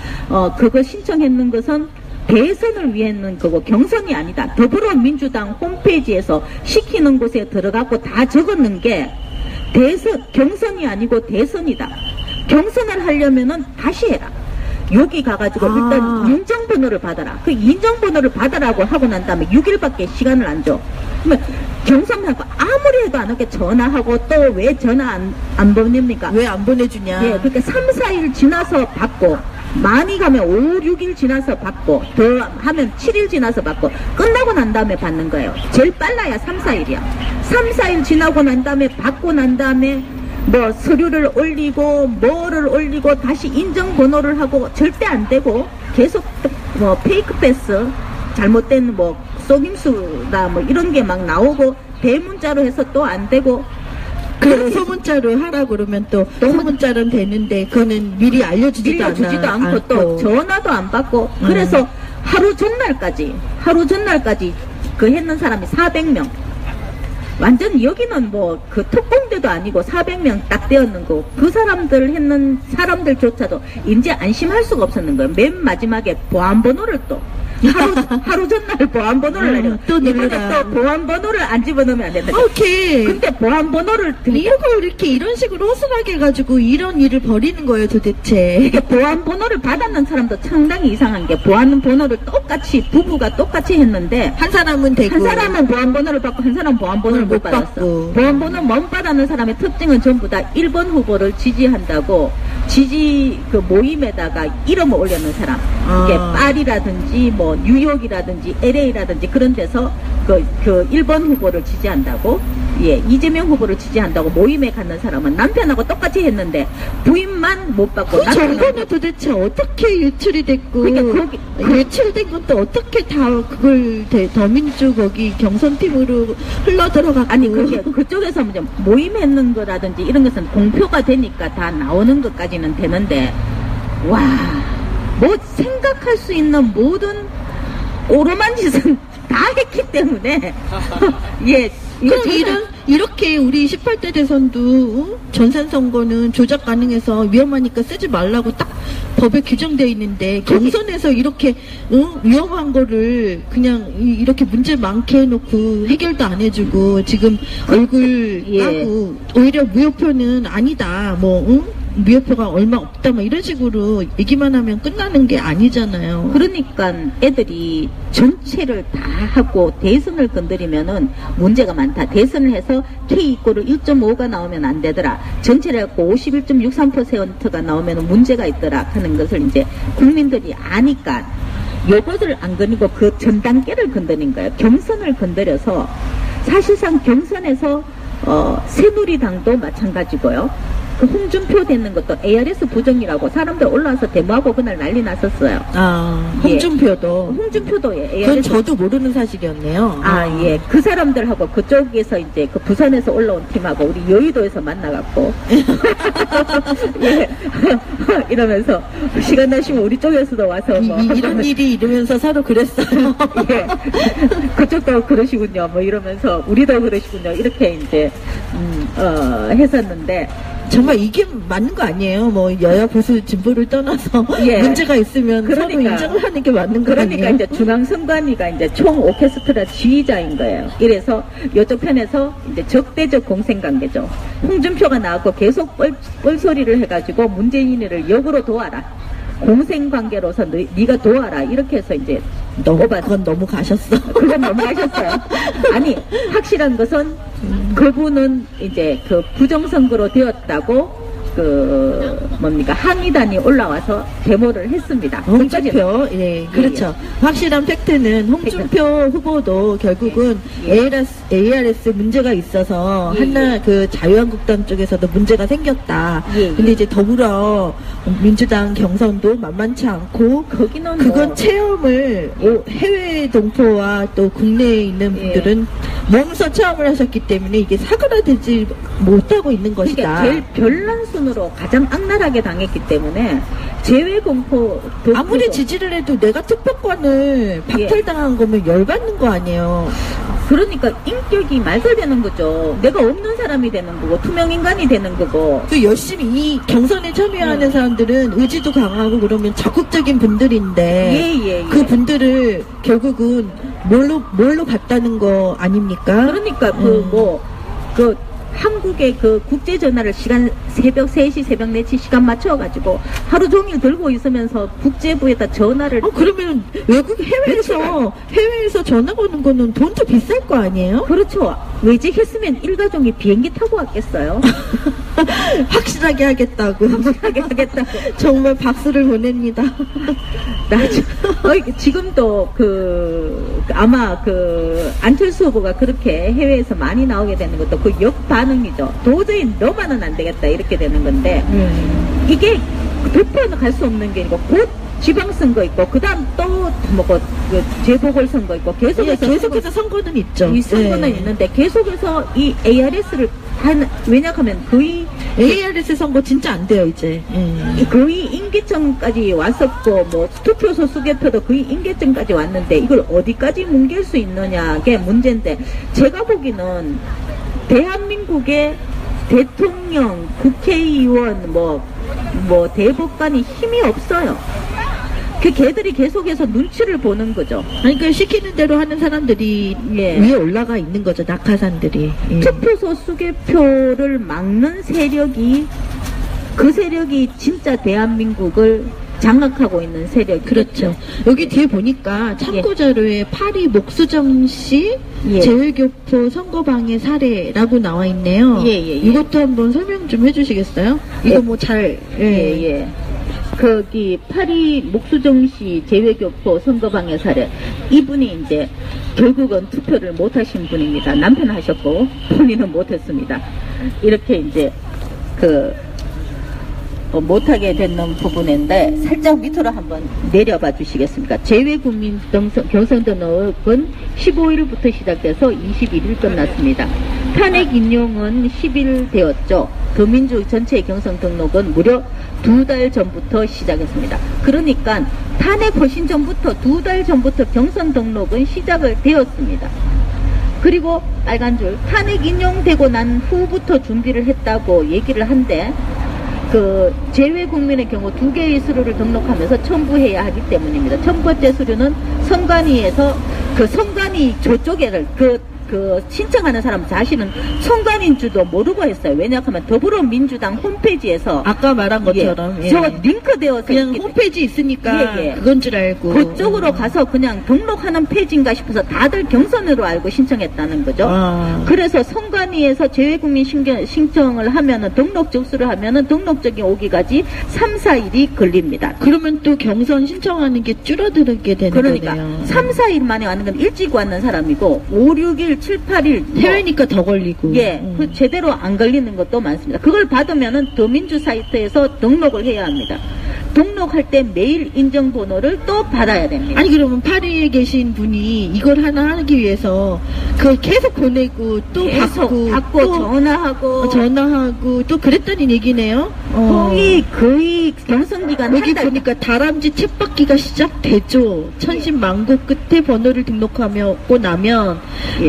그거 신청했는 것은 대선을 위해는 거고 경선이 아니다. 더불어민주당 홈페이지에서 시키는 곳에 들어가고 다 적었는 게 경선이 아니고 대선이다. 경선을 하려면은 다시 해라. 여기 가가지고 일단 인정번호를 받아라. 그 인정번호를 받아라고 하고 난 다음에 6일밖에 시간을 안 줘. 그러면 경선하고 아무리 해도 안 오게 전화하고 또 왜 전화 안 보냅니까? 왜 안 보내주냐? 예, 그러니까 3, 4일 지나서 받고 많이 가면 5, 6일 지나서 받고 더 하면 7일 지나서 받고 끝나고 난 다음에 받는 거예요. 제일 빨라야 3, 4일이야. 3, 4일 지나고 난 다음에 받고 난 다음에 뭐 서류를 올리고 뭐를 올리고 다시 인정번호를 하고 절대 안 되고 계속 뭐 페이크 패스 잘못된 뭐 속임수다 뭐 이런 게 막 나오고 대문자로 해서 또 안 되고 그래서 소문자로 하라고 그러면 또 소문자로는 되는데 그거는 미리 알려주지도 않고 또 전화도 안 받고 그래서 하루 전날까지 그 했는 사람이 400명. 완전 여기는 뭐 그 특공대도 아니고 400명 딱 되었는 거. 그 사람들 했는 사람들조차도 이제 안심할 수가 없었는 거예요. 맨 마지막에 보안번호를 또 하루 전날 보안번호를 내려. 또 이번에 누르라. 또 보안번호를 안 집어넣으면 안 된다. 오케이. 근데 보안번호를 이렇게 이런 식으로 허술하게 해가지고 이런 일을 벌이는 거예요 도대체. 이게 보안번호를 받았는 사람도 상당히 이상한 게 보안번호를 똑같이 부부가 똑같이 했는데 한 사람은 되고 한 사람은 보안번호를 받고 한 사람은 보안번호를 못 받았어. 보안번호 못 받았는 사람의 특징은 전부 다 1번 후보를 지지한다고 지지 그 모임에다가 이름을 올려놓은 사람. 이게 파리라든지 뭐 뉴욕이라든지 LA라든지 그런 데서 그 1번 후보를 지지한다고, 예, 이재명 후보를 지지한다고 모임에 갔는 사람은 남편하고 똑같이 했는데 부인만 못 받고. 그 정보는 도대체 어떻게 유출이 됐고, 그러니까 유출된 것도 어떻게 다 그걸 더민주 거기 경선팀으로 흘러들어갔고. 아니 그게 그쪽에서 이제 모임했는 거라든지 이런 것은 공표가 되니까 다 나오는 것까지는 되는데, 와, 뭐 생각할 수 있는 모든 오로만 짓은 다 했기 때문에 예. 그럼 이렇게 우리 18대 대선도 전산 선거는 조작 가능해서 위험하니까 쓰지 말라고 딱 법에 규정되어 있는데 경선에서 이렇게 위험한 거를 그냥 이렇게 문제 많게 해놓고 해결도 안 해주고 지금 얼굴 까고 오히려 무효표는 아니다 무효표가 얼마 없다 이런 식으로 얘기만 하면 끝나는 게 아니잖아요. 그러니까 애들이 전체를 다 하고 대선을 건드리면은 문제가 많다. 대선을 해서 K-이꼬르 1.5가 나오면 안 되더라. 전체를 해갖고 51.63%가 나오면 문제가 있더라 하는 것을 이제 국민들이 아니까 요것을 안 건드리고 그 전 단계를 건드린 거예요. 경선을 건드려서 사실상 경선에서 새누리당도 마찬가지고요. 그 홍준표 되는 것도 ARS 부정이라고 사람들 올라와서 데모하고 그날 난리 났었어요. 홍준표도. 홍준표도 ARS. 그건 저도 모르는 사실이었네요. 예. 그 사람들하고 그쪽에서 이제 그 부산에서 올라온 팀하고 우리 여의도에서 만나갖고. 예. 이러면서 시간 나시면 우리 쪽에서도 와서 이런 일이 이러면서 서로 그랬어요. 예. 그쪽도 그러시군요. 이러면서 우리도 그러시군요. 이렇게 이제, 했었는데. 정말 이게 맞는 거 아니에요? 여야 보수 진보를 떠나서 예. 문제가 있으면 서로 인정을 하는 게 맞는 거 아니에요? 그러니까 이제 중앙선관위가 이제 총 오케스트라 지휘자인 거예요. 이래서 이쪽 편에서 이제 적대적 공생관계죠. 홍준표가 나왔고 계속 뻘소리를 해가지고 문재인이를 역으로 도와라. 공생관계로서 네가 도와라. 이렇게 해서 이제 그건 너무 가셨어. 그건 너무 가셨어요. 아니 확실한 것은 그분은 이제 그 부정선거로 되었다고 항의단이 올라와서 데모를 했습니다. 홍준표, 예, 그렇죠. 확실한 팩트는 홍준표 후보도 결국은 ARS 문제가 있어서 한나 그 자유한국당 쪽에서도 문제가 생겼다. 근데 이제 더불어 민주당 경선도 만만치 않고 거기는 그건 체험을 해외 동포와 또 국내에 있는 분들은 몸소 체험을 하셨기 때문에 이게 사그라들지 못하고 있는 것이다. 그러니까 제일 별난순으로 가장 악랄하게 당했기 때문에 제외공포 아무리 지지를 해도 내가 투표권을 박탈당한 거면 열받는 거 아니에요. 그러니까 인격이 말살되는 거죠. 내가 없는 사람이 되는 거고 투명인간이 되는 거고. 또 열심히 이 경선에 참여하는 사람들은 의지도 강하고 그러면 적극적인 분들인데 그 분들을 결국은 뭘로 봤다는 거 아닙니까? 그러니까 한국의 그 국제 전화를 시간 새벽 3시, 새벽 4시 시간 맞춰가지고 하루 종일 들고 있으면서 국제부에다 전화를. 그러면 외국 해외에서 전화 거는 거는 돈도 비쌀 거 아니에요? 그렇죠. 외직했으면 일가족이 비행기 타고 왔겠어요. 확실하게 하겠다고. 정말 박수를 보냅니다. 지금도 아마 안철수 후보가 그렇게 해외에서 많이 나오게 되는 것도 그 역반응이죠. 도저히 너만은 안 되겠다 이렇게 되는 건데 이게 100%는 갈 수 없는 게 있고 곧 지방선거 있고 그다음 또 재보궐선거 있고 계속해서 선거는 있죠. 이 선거는 있는데 계속해서 이 ARS를 왜냐하면 거의 ARS 선거 진짜 안 돼요 이제. 거의 임기점까지 왔었고 투표소 수개표도 거의 임기점까지 왔는데 이걸 어디까지 뭉갤 수 있느냐게 문제인데 제가 보기는 대한민국의 대통령, 국회의원, 대법관이 힘이 없어요. 걔들이 계속해서 눈치를 보는 거죠. 그러니까 시키는 대로 하는 사람들이 위에 올라가 있는 거죠. 낙하산들이. 투표소 수개표를 막는 세력이 그 세력이 진짜 대한민국을 장악하고 있는 세력. 그렇죠. 여기 뒤에 보니까 참고자료에 파리 목수정 씨 제외교포 선거방해 사례라고 나와 있네요. 이것도 한번 설명 좀 해주시겠어요? 이거 거기 파리 목수정 씨 제외교포 선거방해 사례. 이분이 이제 결국은 투표를 못 하신 분입니다. 남편 하셨고 본인은 못 했습니다. 이렇게 이제 못하게 되는 부분인데 살짝 밑으로 한번 내려봐 주시겠습니까? 제외국민 경선 등록은 15일부터 시작돼서 21일 끝났습니다. 탄핵 인용은 10일 되었죠. 더민주 전체 경선 등록은 무려 2달 전부터 시작했습니다. 그러니까 탄핵 훨씬 전부터 2달 전부터 경선 등록은 시작을 되었습니다. 그리고 빨간 줄 탄핵 인용되고 난 후부터 준비를 했다고 얘기를 한데 제외국민의 경우 2개의 서류를 등록하면서 첨부해야 하기 때문입니다. 첫 번째 서류는 선관위에서 선관위 저쪽에를 신청하는 사람 자신은 선관위인 줄도 모르고 했어요. 왜냐하면 더불어민주당 홈페이지에서 아까 말한 것처럼 저 링크되어서 그냥 홈페이지 있으니까 그건 줄 알고 그쪽으로 가서 그냥 등록하는 페이지인가 싶어서 다들 경선으로 알고 신청했다는 거죠. 그래서 선관위에서 제외국민 신청을 하면은 등록 접수를 하면은 등록적이 오기까지 3, 4일이 걸립니다. 그러면 또 경선 신청하는 게 줄어들게 되는 그러니까 거네요. 3, 4일 만에 왔는 건 일찍 왔는 사람이고 5, 6일 7, 8일 해외니까 더 걸리고 제대로 안 걸리는 것도 많습니다. 그걸 받으면은 더민주 사이트에서 등록을 해야 합니다. 등록할 때 메일 인증번호를 또 받아야 됩니다. 아니 그러면 파리에 계신 분이 이걸 하나 하기 위해서 계속 보내고 또 받고 전화하고 또 그랬다는 얘기네요. 거의 경선기간 여기 보니까 다람쥐 쳇바퀴가 시작되죠. 천신만고 끝에 번호를 등록하고 나면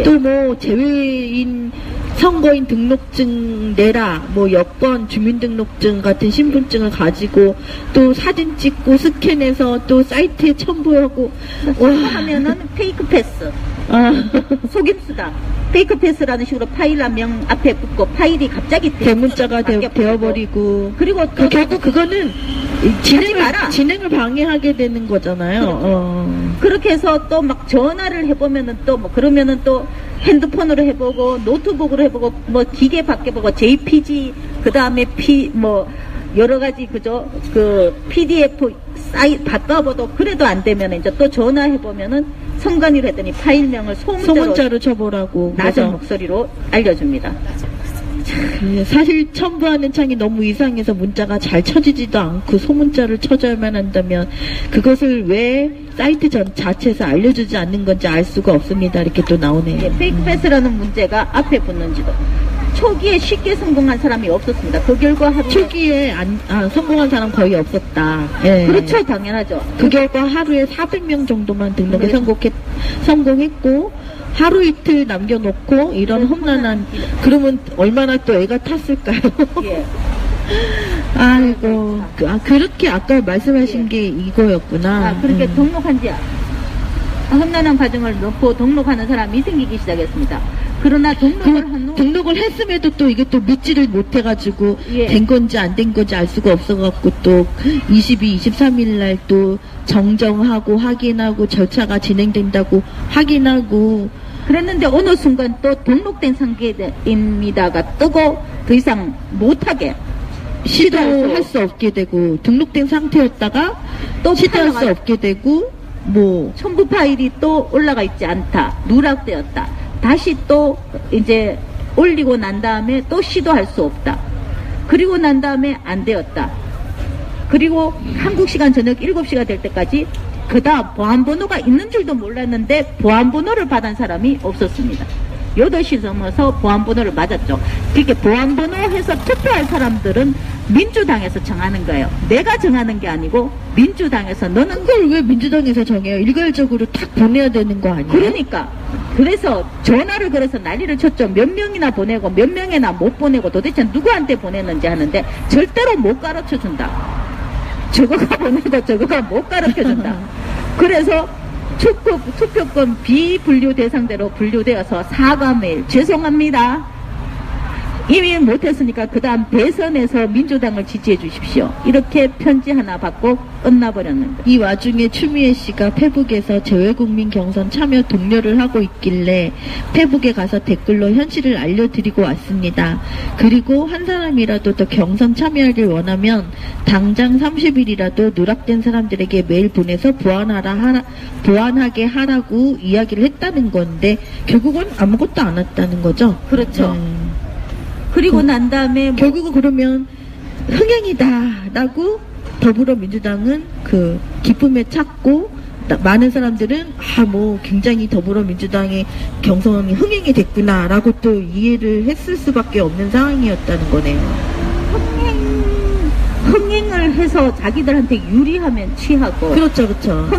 또 제외인 선거인 등록증 내라, 여권, 주민등록증 같은 신분증을 가지고 또 사진 찍고 스캔해서 또 사이트에 첨부하고 하면은 페이크 패스. 속임수다. 페이크 패스라는 식으로 파일 한 명 앞에 붙고 파일이 갑자기 대문자가 되어버리고 그리고 결국 그거는 진행을 방해하게 되는 거잖아요. 그렇게 해서 또 막 전화를 해보면은 그러면은 또 핸드폰으로 해보고 노트북으로 해보고 기계 밖에 보고 JPG 그 다음에 여러 가지 그죠? 그 PDF 바꿔봐도 그래도 안 되면 이제 또 전화해 보면은 성관이를 했더니 파일명을 소문자로 쳐보라고 낮은 목소리로 알려줍니다. 사실 첨부하는 창이 너무 이상해서 문자가 잘 쳐지지도 않고 소문자를 쳐줘야만 한다면 그것을 왜 사이트 자체에서 알려주지 않는 건지 알 수가 없습니다. 이렇게 또 나오네요. 예, 페이크 패스라는 문제가 앞에 붙는지도. 초기에 쉽게 성공한 사람이 없었습니다. 그 결과 초기에 성공한 사람 거의 없었다. 예. 그렇죠, 당연하죠. 그 결과 하루에 400명 정도만 등록에 성공했고 하루 이틀 남겨놓고 이런 험난한 그러면 얼마나 또 애가 탔을까요? 예. 아이고 그렇게 아까 말씀하신 게 이거였구나. 그렇게 등록한지 험난한 과정을 넣고 등록하는 사람이 생기기 시작했습니다. 그러나 등록을 했음에도 또 이게 또 믿지를 못해가지고 된 건지 안 된 건지 알 수가 없어갖고 또 22, 23일 날 또 정정하고 확인하고 절차가 진행된다고 확인하고 그랬는데 어느 순간 또 등록된 상태입니다가 뜨고 더 이상 못하게 시도할 수 없게 되고 등록된 상태였다가 또 시도할 수 없게 되고 첨부 파일이 또 올라가 있지 않다, 누락되었다, 다시 또 이제 올리고 난 다음에 또 시도할 수 없다, 그리고 난 다음에 안 되었다, 그리고 한국 시간 저녁 7시가 될 때까지 그다음 보안번호가 있는 줄도 몰랐는데 보안번호를 받은 사람이 없었습니다. 8시 넘어서 보안번호를 맞았죠. 그렇게 보안번호 해서 투표할 사람들은 민주당에서 정하는 거예요. 내가 정하는 게 아니고 민주당에서. 너는 그걸 왜 민주당에서 정해요? 일괄적으로 탁 보내야 되는 거 아니에요? 그러니까 그래서 전화를 걸어서 난리를 쳤죠. 몇 명이나 보내고 몇 명이나 못 보내고 도대체 누구한테 보냈는지 하는데 절대로 못 가르쳐준다. 저거가 보내고 저거가 못 가르쳐준다. 그래서 투표권 비분류 대상대로 분류되어서 사과 메일 죄송합니다. 이미 못했으니까 그 다음 대선에서 민주당을 지지해 주십시오. 이렇게 편지 하나 받고 끝나버렸는데 이 와중에 추미애 씨가 페북에서 재외국민 경선 참여 독려를 하고 있길래 페북에 가서 댓글로 현실을 알려드리고 왔습니다. 그리고 한 사람이라도 더 경선 참여하길 원하면 당장 30일이라도 누락된 사람들에게 메일 보내서 보완하게 하라고 이야기를 했다는 건데 결국은 아무것도 안 했다는 거죠. 그렇죠. 그리고 난 다음에 결국은 그러면 흥행이다라고 더불어민주당은 그 기쁨에 찼고 많은 사람들은 굉장히 더불어민주당의 경선이 흥행이 됐구나라고 또 이해를 했을 수밖에 없는 상황이었다는 거네요. 흥행을 해서 자기들한테 유리하면 취하고 그렇죠.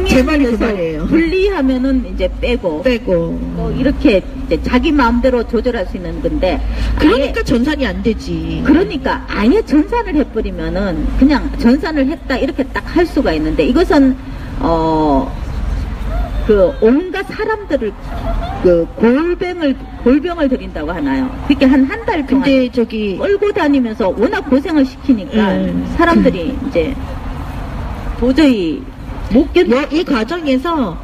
제 말이 그 말이에요. 불리하면은 이제 빼고 이렇게 이제 자기 마음대로 조절할 수 있는 건데 그러니까 전산이 안 되지. 그러니까 아예 전산을 해버리면은 그냥 전산을 했다 이렇게 딱 할 수가 있는데 이것은 그 온갖 사람들을 그 골병을 들인다고 하나요? 그렇게 한 달 동안 근데 저기 끌고 다니면서 워낙 고생을 시키니까 사람들이 이제 도저히 못 견뎌. 이 과정에서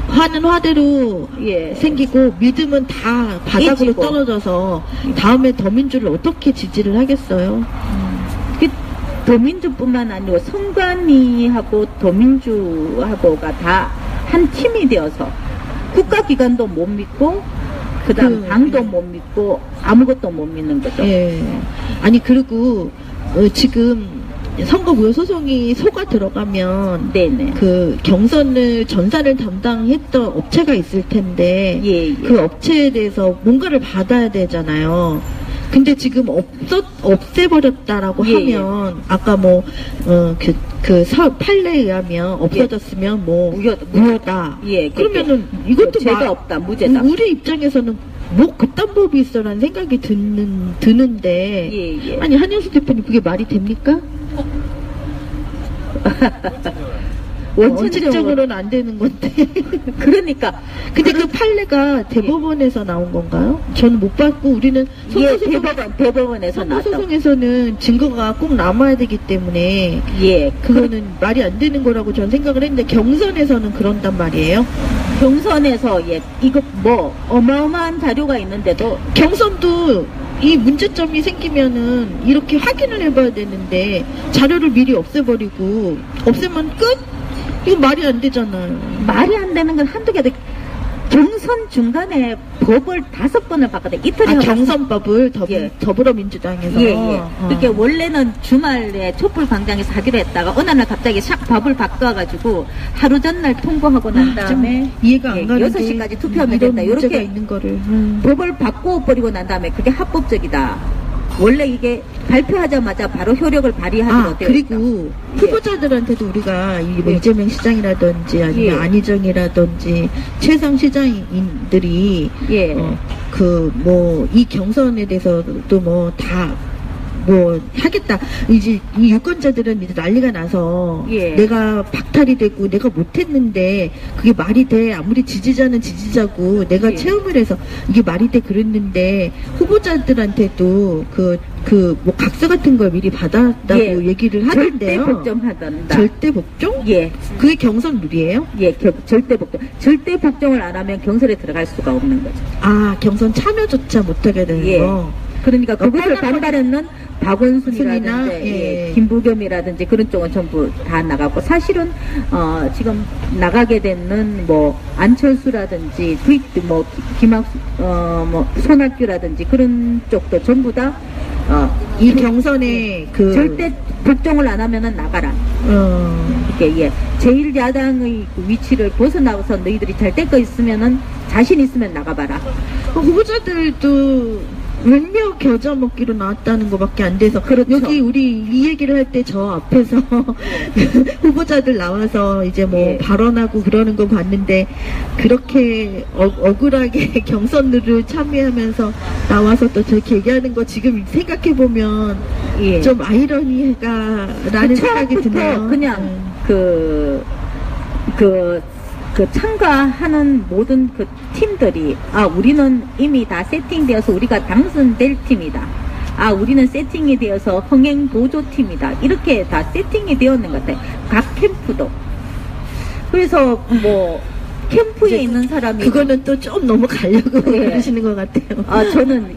화는 화대로 생기고 믿음은 다 바닥으로 깨지고. 떨어져서 다음에 더민주를 어떻게 지지를 하겠어요? 더민주뿐만 아니고 성관이하고 더민주하고가 다 한 팀이 되어서 국가기관도 못 믿고 그다음 당도 못 믿고 아무것도 못 믿는 거죠. 아니 그리고 지금 선거무효 소송이 소가 들어가면 그 전산을 담당했던 업체가 있을 텐데 그 업체에 대해서 뭔가를 받아야 되잖아요. 근데 지금 없애버렸다라고 하면 아까 판례에 의하면 없어졌으면 무효다. 그러면은 이것도 죄가 없다, 무죄다. 우리 입장에서는 그딴 법이 있어라는 생각이 드는데 아니 한영수 대표님 그게 말이 됩니까? 원칙적으로는 안 되는 건데. 그러니까. 근데 그 판례가 대법원에서 나온 건가요? 저는 못 봤고, 우리는 예, 대법원에서 나왔다. 소송에서는 증거가 꼭 남아야 되기 때문에. 예. 그거는 말이 안 되는 거라고 전 생각을 했는데, 경선에서는 그런단 말이에요. 경선에서, 예, 이거 뭐, 어마어마한 자료가 있는데도. 경선도 이 문제점이 생기면은 이렇게 확인을 해봐야 되는데, 자료를 미리 없애버리고, 없애면 끝? 이거 말이 안 되잖아요. 말이 안 되는 건 한두 개. 경선 중간에 법을 5번을 바꿨대. 이틀에 경선법을 예. 더불어민주당에서. 예, 예. 그렇게 원래는 주말에 촛불 광장에서 하기로 했다가 어느 날 갑자기 샥 법을 바꿔가지고 하루 전날 통보하고 난 다음에 이해가 안 가는데 6시까지 투표하면 된다. 이렇게 있는 거를 법을 바꿔버리고 난 다음에 그게 합법적이다. 원래 이게 발표하자마자 바로 효력을 발휘하기로 되어 그리고 후보자들한테도 우리가 뭐 예. 이재명 시장이라든지 아니면 예. 안희정이라든지 최상 시장인들이 예. 이 경선에 대해서도 뭐 하겠다. 이제 이 유권자들은 이제 난리가 나서 예. 내가 박탈이 되고 내가 못했는데 그게 말이 돼. 아무리 지지자는 지지자고 내가 예. 체험을 해서 이게 말이 돼 그랬는데 후보자들한테도 뭐 각서 같은 걸 미리 받았다고 예. 얘기를 하던데요. 절대 복종하던다. 절대 복종? 예. 그게 경선 룰이에요? 예, 절대 복종. 절대 복종을 안 하면 경선에 들어갈 수가 없는 거죠. 경선 참여조차 못하게 되는 예. 거. 그러니까 그것을 반발했는 박원순이라든지 예. 김부겸이라든지 그런 쪽은 전부 다 나갔고 사실은 지금 나가게 되는 뭐 안철수라든지 손학규라든지 그런 쪽도 전부 다 이 경선에 절대 복종을 안 하면은 나가라. 이게 제1야당의 위치를 벗어나서 너희들이 잘 될 거 있으면은 자신 있으면 나가봐라. 후보자들도 몇 겨자 먹기로 나왔다는 것밖에 안 돼서. 그렇죠. 여기 우리 이 얘기를 할 때 저 앞에서 후보자들 나와서 이제 뭐 예. 발언하고 그러는 거 봤는데 그렇게 억울하게 경선룰을 참여하면서 나와서 또 저렇게 얘기하는 거 지금 생각해 보면 예. 좀 아이러니가라는 생각이 드네요. 그냥 참가하는 모든 그 팀들이 우리는 이미 다 세팅되어서 우리가 당선될 팀이다. 우리는 세팅이 되어서 흥행 보조팀이다. 이렇게 다 세팅이 되었는 것 같아요. 각 캠프도. 그래서 뭐 캠프에 있는 사람이 그거는 또 좀 넘어가려고 예. 그러시는 것 같아요. 저는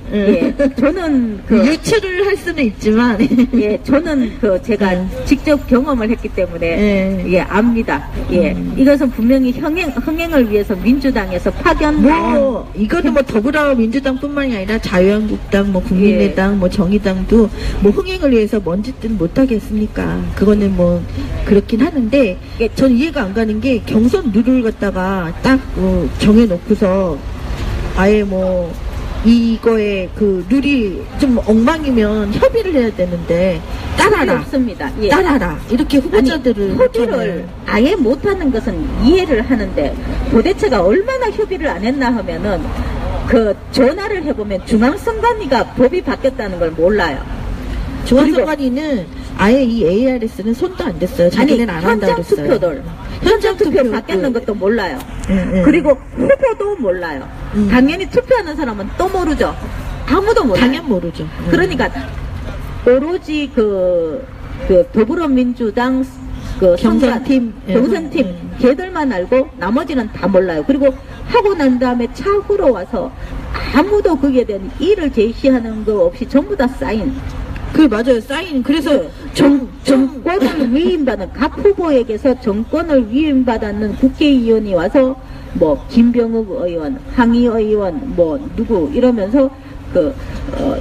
저는 유출을 할 수는 있지만 저는 제가 직접 경험을 했기 때문에 예. 압니다. 이것은 분명히 흥행을 위해서 민주당에서 파견 이거는 뭐 더불어민주당뿐만이 아니라 자유한국당, 뭐 국민의당, 뭐 정의당도 뭐 흥행을 위해서 뭔짓든 못하겠습니까? 그거는 뭐 그렇긴 하는데 전 이해가 안 가는 게 경선 룰을 갖다가 딱 정해놓고서 아예 뭐 이거에 그 룰이 좀 엉망이면 협의를 해야 되는데 따라라 없습니다. 따라라 이렇게 후보자들을 협의를 아예 못하는 것은 이해를 하는데 도대체가 얼마나 협의를 안 했나 하면은 전화를 해보면 중앙선관위가 법이 바뀌었다는 걸 몰라요. 중앙선관위는 아예 이 ARS는 손도 안 댔어요. 자기는 안 한다고 그랬어요. 현장 투표 바뀌었는 것도 몰라요. 그리고 후보도 몰라요. 당연히 투표하는 사람은 또 모르죠. 아무도 몰라요. 당연 모르죠. 그러니까 오로지 더불어민주당 경선팀 걔들만 알고 나머지는 다 몰라요. 그리고 하고 난 다음에 차후로 와서 아무도 거기에 대한 일을 제시하는 거 없이 전부 다 사인. 맞아요. 사인. 그래서 정권을 위임받은 각 후보에게서 정권을 위임받았는 국회의원이 와서 뭐 김병욱 의원, 항의 의원, 뭐 누구 이러면서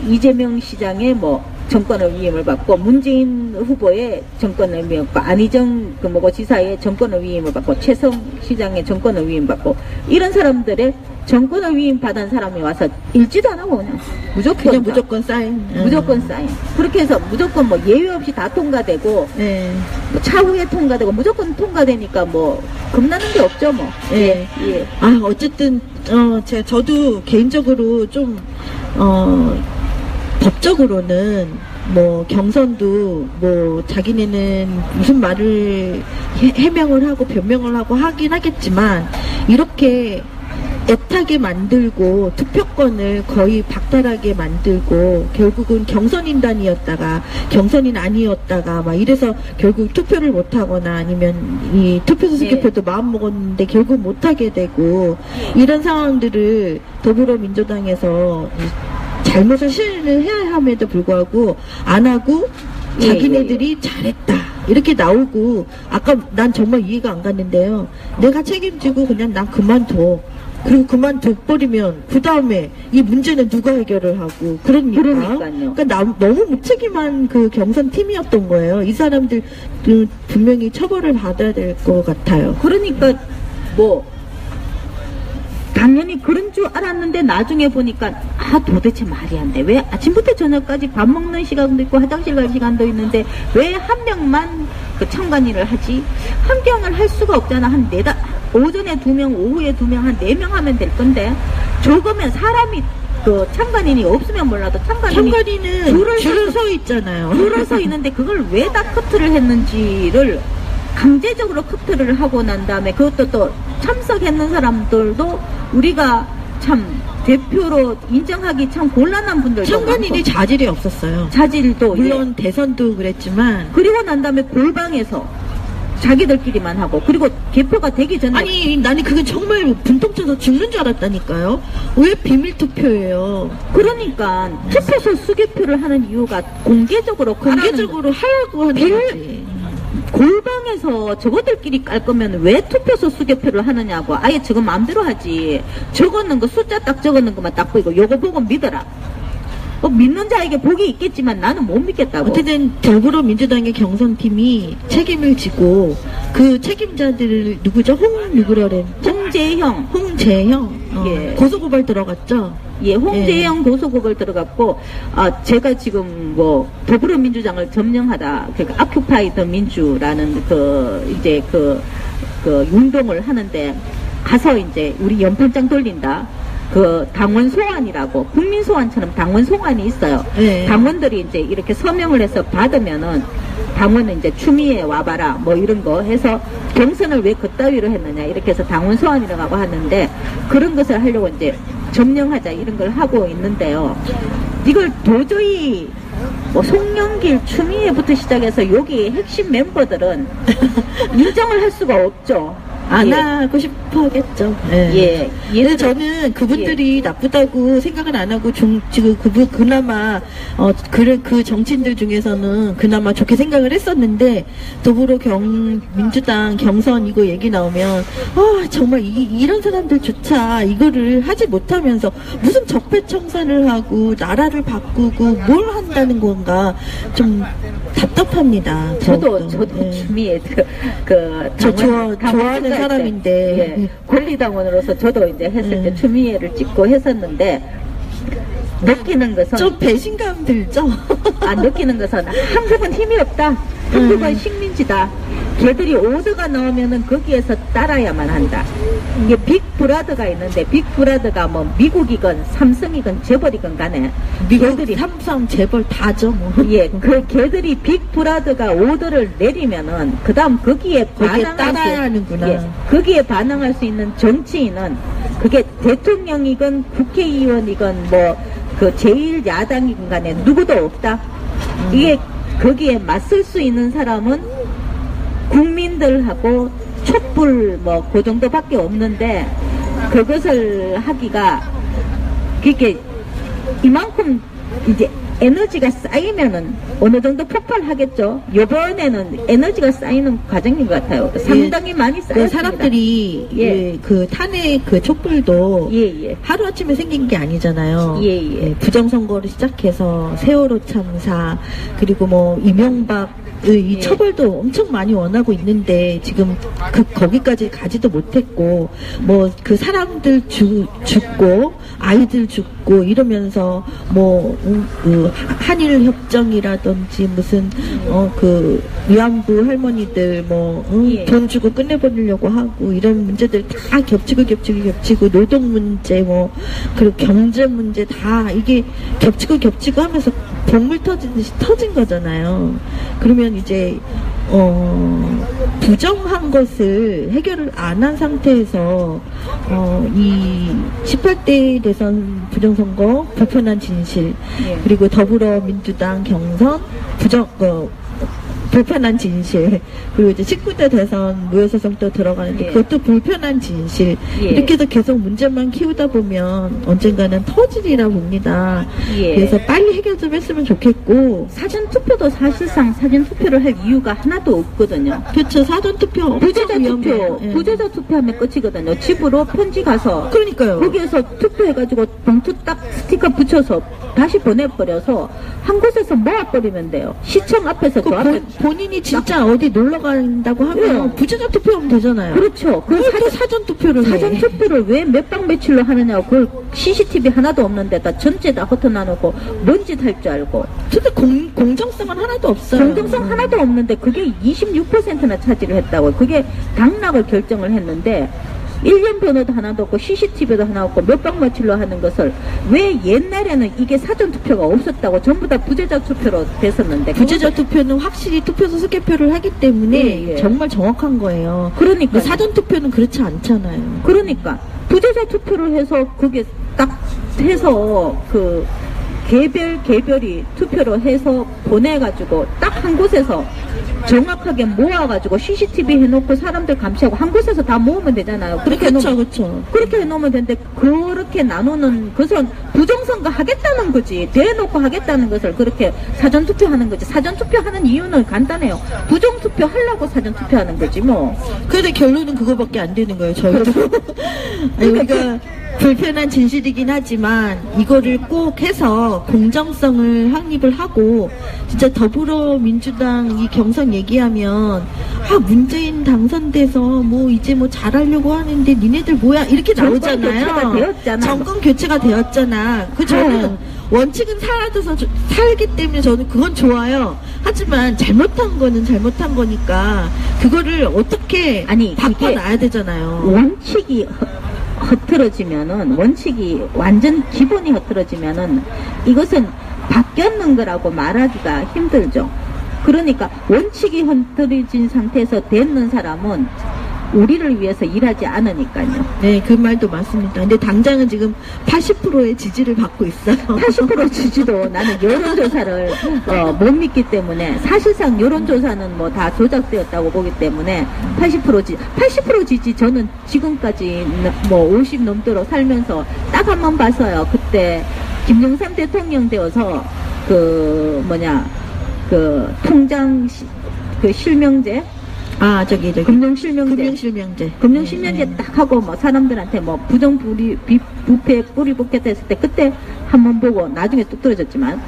이재명 시장의 뭐 정권을 위임을 받고 문재인 후보의 정권을 위임받고 안희정 지사의 정권을 위임을 받고 최성 시장의 정권을 위임받고 이런 사람들의 정권을 위임받은 사람이 와서 읽지도 안 하고 그냥 무조건 사인. 무조건 사인. 그렇게 해서 무조건 뭐 예외 없이 다 통과되고 뭐 차후에 통과되고 무조건 통과되니까 뭐 겁나는 게 없죠 뭐. 어쨌든 저도 개인적으로 좀 법적으로는 뭐 경선도 뭐 자기네는 무슨 말을 해명을 하고 변명을 하고 하긴 하겠지만 이렇게 애타게 만들고 투표권을 거의 박탈하게 만들고 결국은 경선인단이었다가 경선인 아니었다가 막 이래서 결국 투표를 못하거나 아니면 이 투표소 수개표도 마음 먹었는데 결국 못하게 되고 이런 상황들을 더불어민주당에서 잘못을 시인을 해야 함에도 불구하고 안 하고 자기네들이 잘했다 이렇게 나오고 아까 난 정말 이해가 안 갔는데요. 내가 책임지고 그냥 난 그만둬. 그리고 그만둬버리면 그 다음에 이 문제는 누가 해결을 하고 그러니까요. 그러니까 너무 무책임한 그 경선 팀이었던 거예요. 이 사람들 분명히 처벌을 받아야 될 것 같아요. 그러니까 뭐 당연히 그런 줄 알았는데 나중에 보니까 도대체 말이 안 돼. 왜 아침부터 저녁까지 밥 먹는 시간도 있고 화장실 갈 시간도 있는데 왜 한 명만 그 참관인을 하지? 한 명을 할 수가 없잖아. 한 오전에 2명, 오후에 2명, 한 4명 하면 될 건데 적으면 사람이 그 참관인이 없으면 몰라도 참관인은 줄을 서 있잖아요. 줄을 서 있는데 그걸 왜 다 커트를 했는지를 강제적으로 커트를 하고 난 다음에 그것도 또 참석했는 사람들도 우리가 참 대표로 인정하기 참 곤란한 분들도 참관인이 많고. 자질이 없었어요. 자질도 물론 대선도 그랬지만 그리고 난 다음에 골방에서 자기들끼리만 하고 그리고 개표가 되기 전에 아니 나는 그게 정말 분통쳐서 죽는 줄 알았다니까요. 왜 비밀투표예요? 그러니까 투표소 수개표를 하는 이유가 공개적으로 하라고 하는 거지. 골방에서 저거들끼리 깔 거면 왜 투표소 수개표를 하느냐고. 아예 저거 마음대로 하지. 적었는 거 숫자 딱 적었는 것만 딱 보이고 요거 보고 믿어라. 믿는 자에게 복이 있겠지만 나는 못 믿겠다고. 어쨌든 더불어민주당의 경선팀이 책임을 지고 그 책임자들 누구죠? 홍재형 예. 고소고발 들어갔죠? 예, 홍재형 고소고발 들어갔고 제가 지금 뭐 더불어민주당을 점령하다 그러니까 아큐파이 더 민주라는 이제 그 운동을 하는데 가서 이제 우리 연판장 돌린다. 그 당원 소환이라고 국민 소환처럼 당원 소환이 있어요. 네. 당원들이 이제 이렇게 서명을 해서 받으면은 당원은 이제 추미애 와봐라 뭐 이런 거 해서 경선을 왜 그따위로 했느냐 이렇게 해서 당원 소환이라고 하고 하는데 그런 것을 하려고 이제 점령하자 이런 걸 하고 있는데요. 이걸 도저히 뭐 송영길, 추미애부터 시작해서 여기 핵심 member들은 인정을 할 수가 없죠. 안 하고 싶어 하겠죠. 예. 근데 저는 그분들이 나쁘다고 생각은 안 하고 지금 그나마 그 정치인들 중에서는 그나마 좋게 생각을 했었는데 민주당 경선 이거 얘기 나오면 정말 이런 사람들조차 이거를 하지 못하면서 무슨 적폐청산을 하고 나라를 바꾸고 뭘 한다는 건가 좀 답답합니다. 저도 추미애 저 좋아하는 사람인데 권리당원으로서 저도 이제 했을 때 추미애를 찍고 했었는데 느끼는 것은 좀 배신감 들죠? 느끼는 것은 한국은 힘이 없다. 한국은 식민지다. 걔들이 오더가 나오면은 거기에서 따라야만 한다. 이게 빅브라더가 있는데 빅브라더가 뭐 미국이건 삼성이건 재벌이건 간에 걔들이 삼성 재벌 다죠 뭐. 예, 걔들이 빅브라더가 오더를 내리면은 그다음 거기에 따라야 하는구나. 예, 거기에 반응할 수 있는 정치인은 그게 대통령이건 국회의원이건 뭐 그 제일 야당이건 간에 누구도 없다. 이게 거기에 맞설 수 있는 사람은 국민들하고 촛불 뭐 그 정도밖에 없는데 그것을 하기가 그게 이만큼 이제 에너지가 쌓이면은 어느 정도 폭발하겠죠. 이번에는 에너지가 쌓이는 과정인 것 같아요. 상당히 많이 쌓였습니다. 사람들이 그 탄핵 그 촛불도 하루아침에 생긴 게 아니잖아요. 부정선거를 시작해서 세월호 참사 그리고 뭐 이명박 이 예. 처벌도 엄청 많이 원하고 있는데 지금 거기까지 가지도 못했고 뭐 그 사람들 죽고 아이들 죽고 이러면서 뭐 그 한일 협정이라든지 무슨 그 위안부 할머니들 뭐 예. 돈 주고 끝내버리려고 하고 이런 문제들 다 겹치고 노동 문제 뭐 그리고 경제 문제 다 이게 겹치고 하면서 bom물 터지듯이 터진 거잖아요. 그러면 이제 부정한 것을 해결을 안 한 상태에서 이 18대 대선 부정선거 불편한 진실 예. 그리고 더불어민주당 경선 불편한 진실 그리고 이제 19대 대선 무효소송 또 들어가는데 예. 그것도 불편한 진실 예. 이렇게 해서 계속 문제만 키우다 보면 언젠가는 터지리라 봅니다. 예. 그래서 빨리 해결 좀 했으면 좋겠고 사전투표도 사실상 사전투표를 할 이유가 하나도 없거든요. 그렇죠. 사전투표 부재자 투표, 예. 부재자 투표하면 끝이거든요. 집으로 편지 가서 그러니까요. 거기에서 투표해가지고 봉투 딱 스티커 붙여서 다시 보내버려서 한 곳에서 모아버리면 돼요. 시청 앞에서 저 앞에. 본인이 진짜 어디 놀러 간다고 하면 예. 부재자 투표하면 되잖아요. 그렇죠. 그 사전 투표를 사전 투표를 왜 몇 박 며칠로 하느냐고. 그걸 CCTV 하나도 없는 데다 전체 다 흩어놔놓고 뭔 짓 할 줄 알고. 근데 공정성은 하나도 없어요. 공정성 하나도 없는데 그게 26%나 차지를 했다고. 그게 당락을 결정을 했는데 1년 번호도 하나도 없고 CCTV도 하나 없고 몇 박 며칠로 하는 것을 왜 옛날에는 이게 사전투표가 없었다고 전부 다 부재자 투표로 됐었는데 부재자 투표는 확실히 투표소 스개표를 하기 때문에 예, 예. 정말 정확한 거예요. 그러니까 사전 투표는 그렇지 않잖아요. 그러니까 부재자 투표를 해서 그게 딱 해서 그 개별이 투표로 해서 보내가지고 딱 한 곳에서 정확하게 모아가지고 CCTV 해놓고 사람들 감시하고 한 곳에서 다 모으면 되잖아요. 그렇게 그렇죠. 그렇게 해놓으면 되는데 그렇게 나누는 것은 부정선거 하겠다는 거지. 대놓고 하겠다는 것을 그렇게 사전투표하는 거지. 사전투표하는 이유는 간단해요. 부정투표 하려고 사전투표하는 거지 뭐. 그런데 결론은 그거밖에 안 되는 거예요. 저희도. 우리가 불편한 진실이긴 하지만 이거를 꼭 해서 공정성을 확립을 하고 진짜 더불어민주당 이 경선 얘기하면 문재인 당선돼서 뭐 이제 뭐 잘하려고 하는데 니네들 뭐야 이렇게 나오잖아요. 교체가 되었잖아. 정권 교체가 되었잖아. 그 저는 원칙은 사라져서 살기 때문에 저는 그건 좋아요. 하지만 잘못한 거는 잘못한 거니까 그거를 어떻게 바꿔놔야 되잖아요. 원칙이 흐트러지면은 원칙이 완전 기본이 흐트러지면은 이것은 바뀌었는 거라고 말하기가 힘들죠. 그러니까 원칙이 흐트러진 상태에서 됐는 사람은 우리를 위해서 일하지 않으니까요. 네, 그 말도 맞습니다. 근데 당장은 지금 80%의 지지를 받고 있어요. 80% 지지도 나는 여론조사를 못 믿기 때문에 사실상 여론조사는 뭐 다 조작되었다고 보기 때문에 80% 지지 저는 지금까지 뭐 50 넘도록 살면서 딱 한 번 봤어요. 그때 김영삼 대통령 되어서 그 통장 실명제 금융실명제 딱 하고 뭐 사람들한테 뭐 부패 뿌리 뽑겠다 했을 때 그때 한번 보고 나중에 뚝 떨어졌지만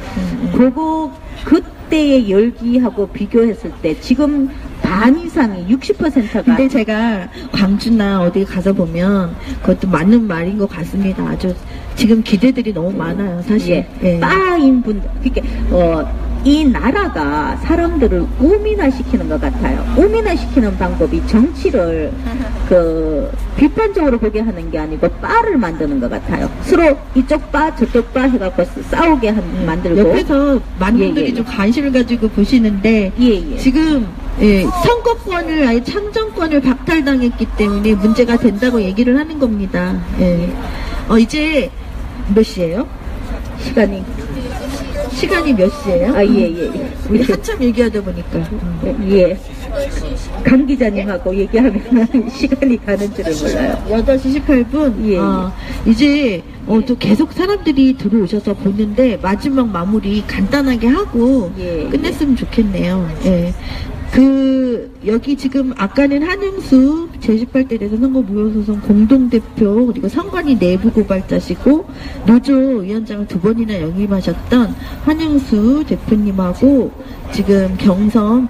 그때의 열기하고 비교했을 때 지금 반 이상이 60%가 근데 제가 광주나 어디 가서 보면 그것도 맞는 말인 것 같습니다. 아주 지금 기대들이 너무 많아요, 사실. 예. 빠인 분들 그러니까 이 나라가 사람들을 우민화시키는 것 같아요. 우민화시키는 방법이 정치를 비판적으로 보게 하는 게 아니고 빠를 만드는 것 같아요. 서로 이쪽 빠 저쪽 빠 해갖고 싸우게 만들고 옆에서 많은 분들이 좀 관심을 가지고 보시는데 지금 선거권을 아예 참정권을 박탈당했기 때문에 문제가 된다고 얘기를 하는 겁니다. 이제 몇 시예요? 시간이 몇 시예요? 우리 한참 얘기하다 보니까. 강 기자님하고 얘기하면 시간이 가는 줄을 몰라요. 8시 18분? 이제 또 계속 사람들이 들어오셔서 보는데 마지막 마무리 간단하게 하고 끝냈으면 좋겠네요. 여기 지금 아까는 한흥수 제18대 대선 선거 무효소송 공동대표 그리고 선관위 내부 고발자시고 노조위원장을 2번이나 역임하셨던 한흥수 대표님하고 지금 경선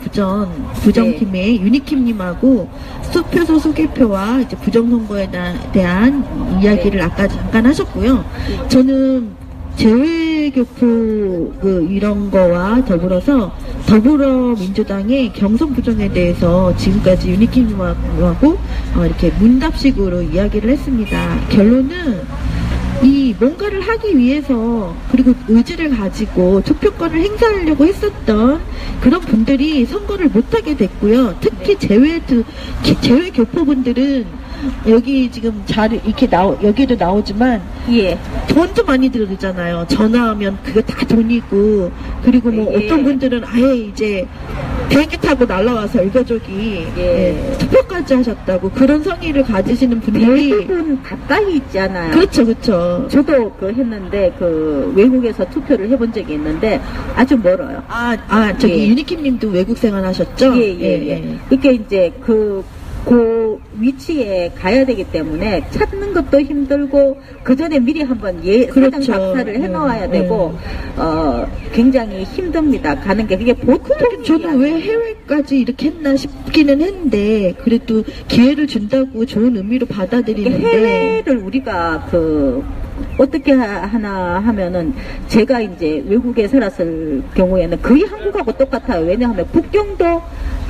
부정팀의 유니킴님하고 투표소 수개표와 이제 부정선거에 대한 이야기를 아까 잠깐 하셨고요. 저는 재외교포 이런 거와 더불어서 더불어민주당의 경선 부정에 대해서 지금까지 유니킴님하고 이렇게 문답식으로 이야기를 했습니다. 결론은 뭔가를 하기 위해서 그리고 의지를 가지고 투표권을 행사하려고 했었던 그런 분들이 선거를 못하게 됐고요. 특히 재외교포분들은 여기 지금 이렇게 여기도 나오지만 돈도 많이 들잖아요. 전화하면 그게 다 돈이고 그리고 뭐 어떤 분들은 아예 이제 비행기 타고 날라와서 일가족이 투표까지 하셨다고 그런 성의를 가지시는 분들이 대부분 가까이 있잖아요. 그렇죠. 저도 했는데 외국에서 투표를 해본 적이 있는데 아주 멀어요. 저기 유니킴님도 외국 생활하셨죠? 이렇게 이제 그 위치에 가야 되기 때문에 찾는 것도 힘들고 그 전에 미리 한번 사전 답사를 해놓아야 되고 굉장히 힘듭니다. 가는 게 그게 보통 저도 왜 해외까지 이렇게 했나 싶기는 했는데 그래도 기회를 준다고 좋은 의미로 받아들이는데 해외를 우리가 어떻게 하나 하면은 제가 이제 외국에 살았을 경우에는 거의 한국하고 똑같아요. 왜냐하면 북경도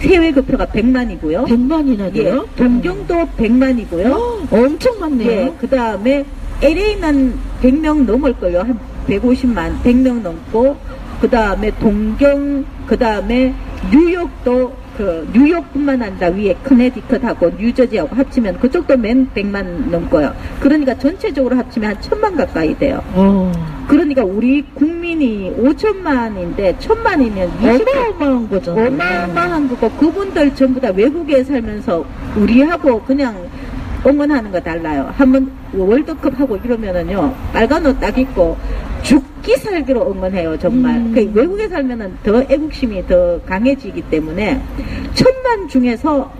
해외교표가 100만이고요. 100만이나 동경도 100만이고요. 엄청 많네요. 그 다음에 LA는 100명 넘을걸요. 한 150만, 100명 넘고, 그 다음에 동경, 그 다음에 뉴욕도 뉴욕뿐만 아니라 위에 커네디컷하고 뉴저지하고 합치면 그쪽도 맨 100만 넘고요. 그러니까 전체적으로 합치면 한 1000만 가까이 돼요. 그러니까 우리 국민이 5천만인데 1000만이면 어마어마한 거잖아요. 어마어마한 거고 그분들 전부 다 외국에 살면서 우리하고 그냥 응원하는 거 달라요. 한번 월드컵 하고 이러면은요 빨간 옷 딱 입고 죽기 살기로 응원해요. 정말 외국에 살면은 더 애국심이 더 강해지기 때문에 1000만 중에서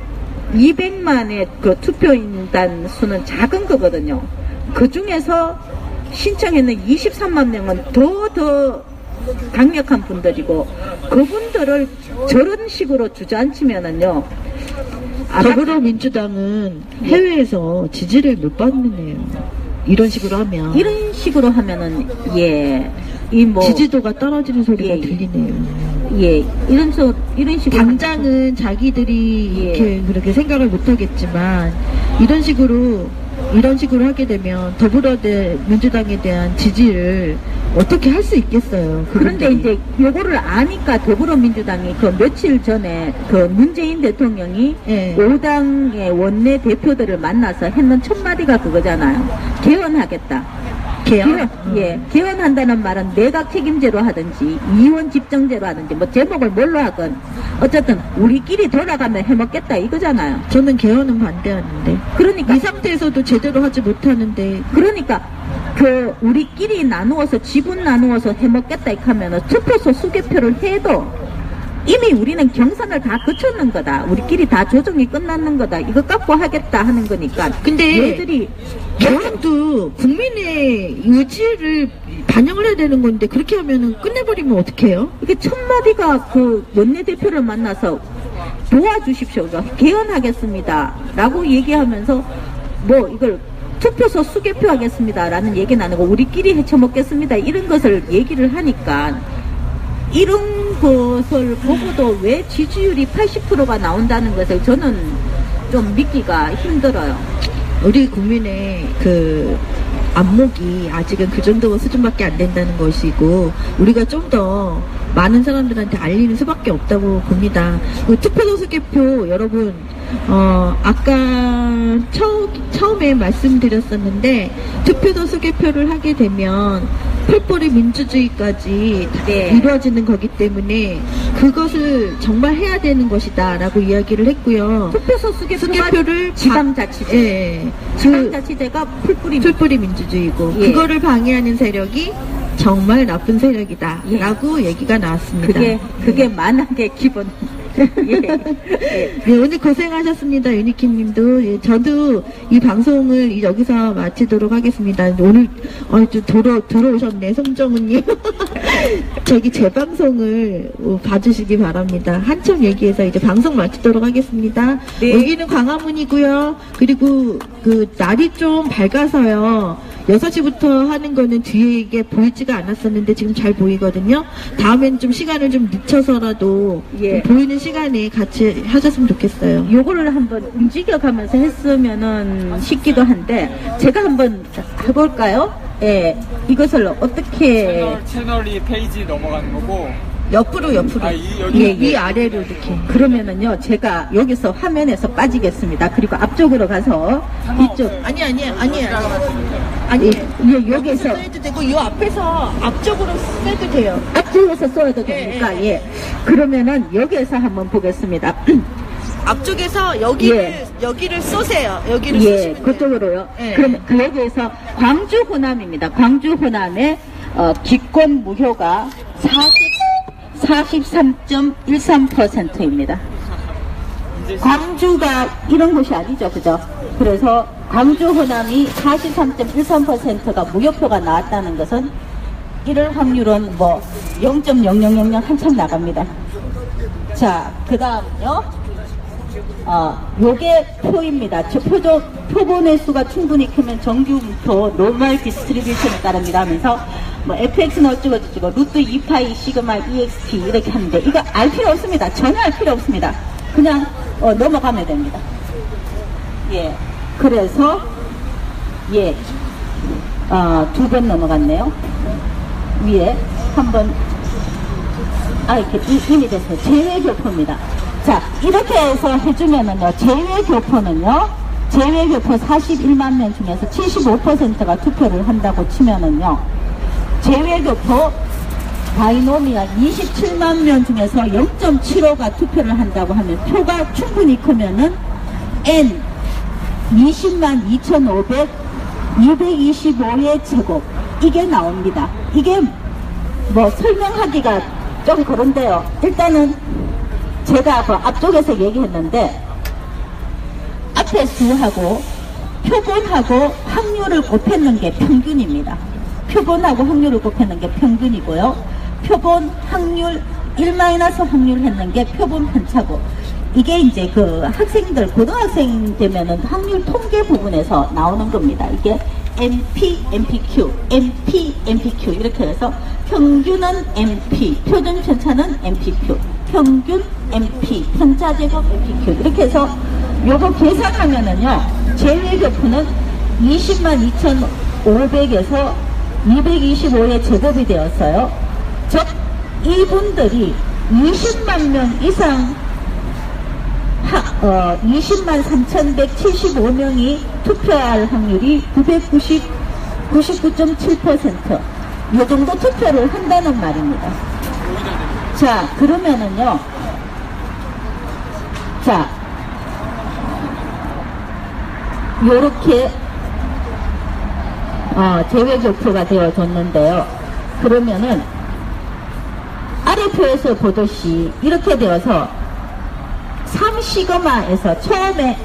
200만의 투표인단 수는 작은 거거든요. 그 중에서 신청했는 23만 명은 더 강력한 분들이고 그분들을 저런 식으로 주저앉히면은요 더불어민주당은 해외에서 지지를 못 받네요. 이런 식으로 하면은 지지도가 떨어지는 소리가 들리네요. 이런 식으로 당장은 자기들이 이렇게 그렇게 생각을 못 하겠지만 이런 식으로 하게 되면 더불어민주당에 대한 지지를 어떻게 할 수 있겠어요. 그런데 이제 요거를 아니까 더불어민주당이 며칠 전에 문재인 대통령이 5당의 원내 대표들을 만나서 했는 첫 마디가 그거잖아요. 개헌하겠다. 개헌한다는 말은 내각 책임제로 하든지 이원 집정제로 하든지 제목을 뭘로 하건 어쨌든 우리끼리 돌아가면 해먹겠다 이거잖아요. 저는 개헌은 반대하는데 그러니까 이 상태에서도 제대로 하지 못하는데 그러니까 우리끼리 나누어서 지분 나누어서 해먹겠다 이렇게 하면은 투표소 수개표를 해도 이미 우리는 경선을 다 거쳤는 거다. 우리끼리 다 조정이 끝났는 거다. 이거 갖고 하겠다 하는 거니까. 근데 얘들이 개헌도 국민의 의지를 반영을 해야 되는 건데 그렇게 하면은 끝내버리면 어떡해요? 이게 첫 마디가 원내대표를 만나서 도와주십시오. 개헌하겠습니다. 라고 얘기하면서 이걸 투표소 수개표 하겠습니다. 라는 얘기는 안 하고 우리끼리 헤쳐먹겠습니다. 이런 것을 얘기를 하니까 이런 것을 보고도 왜 지지율이 80%가 나온다는 것을 저는 좀 믿기가 힘들어요. 우리 국민의 안목이 아직은 그 정도 수준밖에 안 된다는 것이고 우리가 좀 더 많은 사람들한테 알리는 수밖에 없다고 봅니다. 투표소 수개표 여러분 아까 처음에 말씀드렸었는데 투표소 수개표를 하게 되면 풀뿌리 민주주의까지 이루어지는 거기 때문에 그것을 정말 해야 되는 것이다 라고 이야기를 했고요. 투표소 수개표를 지방자치제 지방자치제가 풀뿌리 민주주의고 그거를 방해하는 세력이 정말 나쁜 세력이다 라고 얘기가 나왔습니다. 그게 만학의 기본 네, 오늘 고생하셨습니다. 유니킴님도. 예, 저도 이 방송을 여기서 마치도록 하겠습니다. 오늘 좀 들어오셨네, 송정은님. 저기 제 방송을 봐주시기 바랍니다. 한참 얘기해서 이제 방송 마치도록 하겠습니다. 네. 여기는 광화문이고요. 그리고 그 날이 좀 밝아서요. 6시부터 하는 거는 뒤에 이게 보이지가 않았었는데 지금 잘 보이거든요. 다음엔 좀 시간을 좀 늦춰서라도 예. 보이는 시간에 같이 하셨으면 좋겠어요. 요거를 한번 움직여가면서 했으면은 쉽기도 한데 제가 한번 해볼까요? 예, 이것을 어떻게 채널이 페이지 넘어가는 거고 옆으로 여기 위아래로 이렇게. 그러면은요 제가 여기서 화면에서 빠지겠습니다. 그리고 앞쪽으로 가서 이쪽 아니에요. 예, 여기서 써도 되고 이 앞에서 앞쪽으로 써도 돼요. 앞쪽에서 써도 됩니까? 예. 그러면은 여기에서 한번 보겠습니다. 앞쪽에서 여기를 쏘세요. 여기를 예, 쏘시면 돼요. 그쪽으로요. 예. 그러면 그 여기에서 광주 호남입니다. 광주 호남의 기권 무효가 43.13%입니다. 광주가 이런 곳이 아니죠, 그죠? 그래서 광주 호남이 43.13%가 무효표가 나왔다는 것은 이럴 확률은 뭐 0.0000 한참 나갑니다. 자, 그 다음은요. 요게 표입니다. 표본의 수가 충분히 크면 정규표 노멀 디스트리뷰션에 따릅니다 하면서 뭐 fx는 어쩌고저쩌고 루트 2파이 시그마 ext 이렇게 하는데 이거 알 필요 없습니다. 전혀 알 필요 없습니다. 그냥 넘어가면 됩니다. 예. 그래서 예. 2번 넘어갔네요. 위에 한번 이렇게 이미 됐어요. 제외교포입니다. 자, 이렇게 해서 해주면은요, 제외교포 41만 명 중에서 75%가 투표를 한다고 치면은요, 제외교포 바이노미아 27만 명 중에서 0.75가 투표를 한다고 하면 표가 충분히 크면은 N 20만 2,500 225의 제곱 이게 나옵니다. 이게 뭐 설명하기가 좀 그런데요. 일단은 제가 그 앞쪽에서 얘기했는데 앞에 수하고 표본하고 확률을 곱했는 게 평균입니다. 표본하고 확률을 곱했는 게 평균이고요. 표본 확률 1- 확률 했는 게 표본 편차고 이게 이제 그 학생들 고등학생 되면은 확률 통계 부분에서 나오는 겁니다. 이게 MP, MPQ, MP, MPQ 이렇게 해서 평균은 MP, 표준 편차는 MPQ, 평균 MP, 편차 제곱 MPQ 이렇게 해서 요거 계산하면은요 제외교표는 20만 2,500에서 225의 제곱이 되었어요. 즉 이분들이 20만 명 이상 20만 3,175명이 투표할 확률이 99.7%. 이 정도 투표를 한다는 말입니다. 자, 그러면은요. 자, 요렇게, 제외교표가 되어졌는데요. 그러면은, 아래 표에서 보듯이 이렇게 되어서 3시그마에서 처음에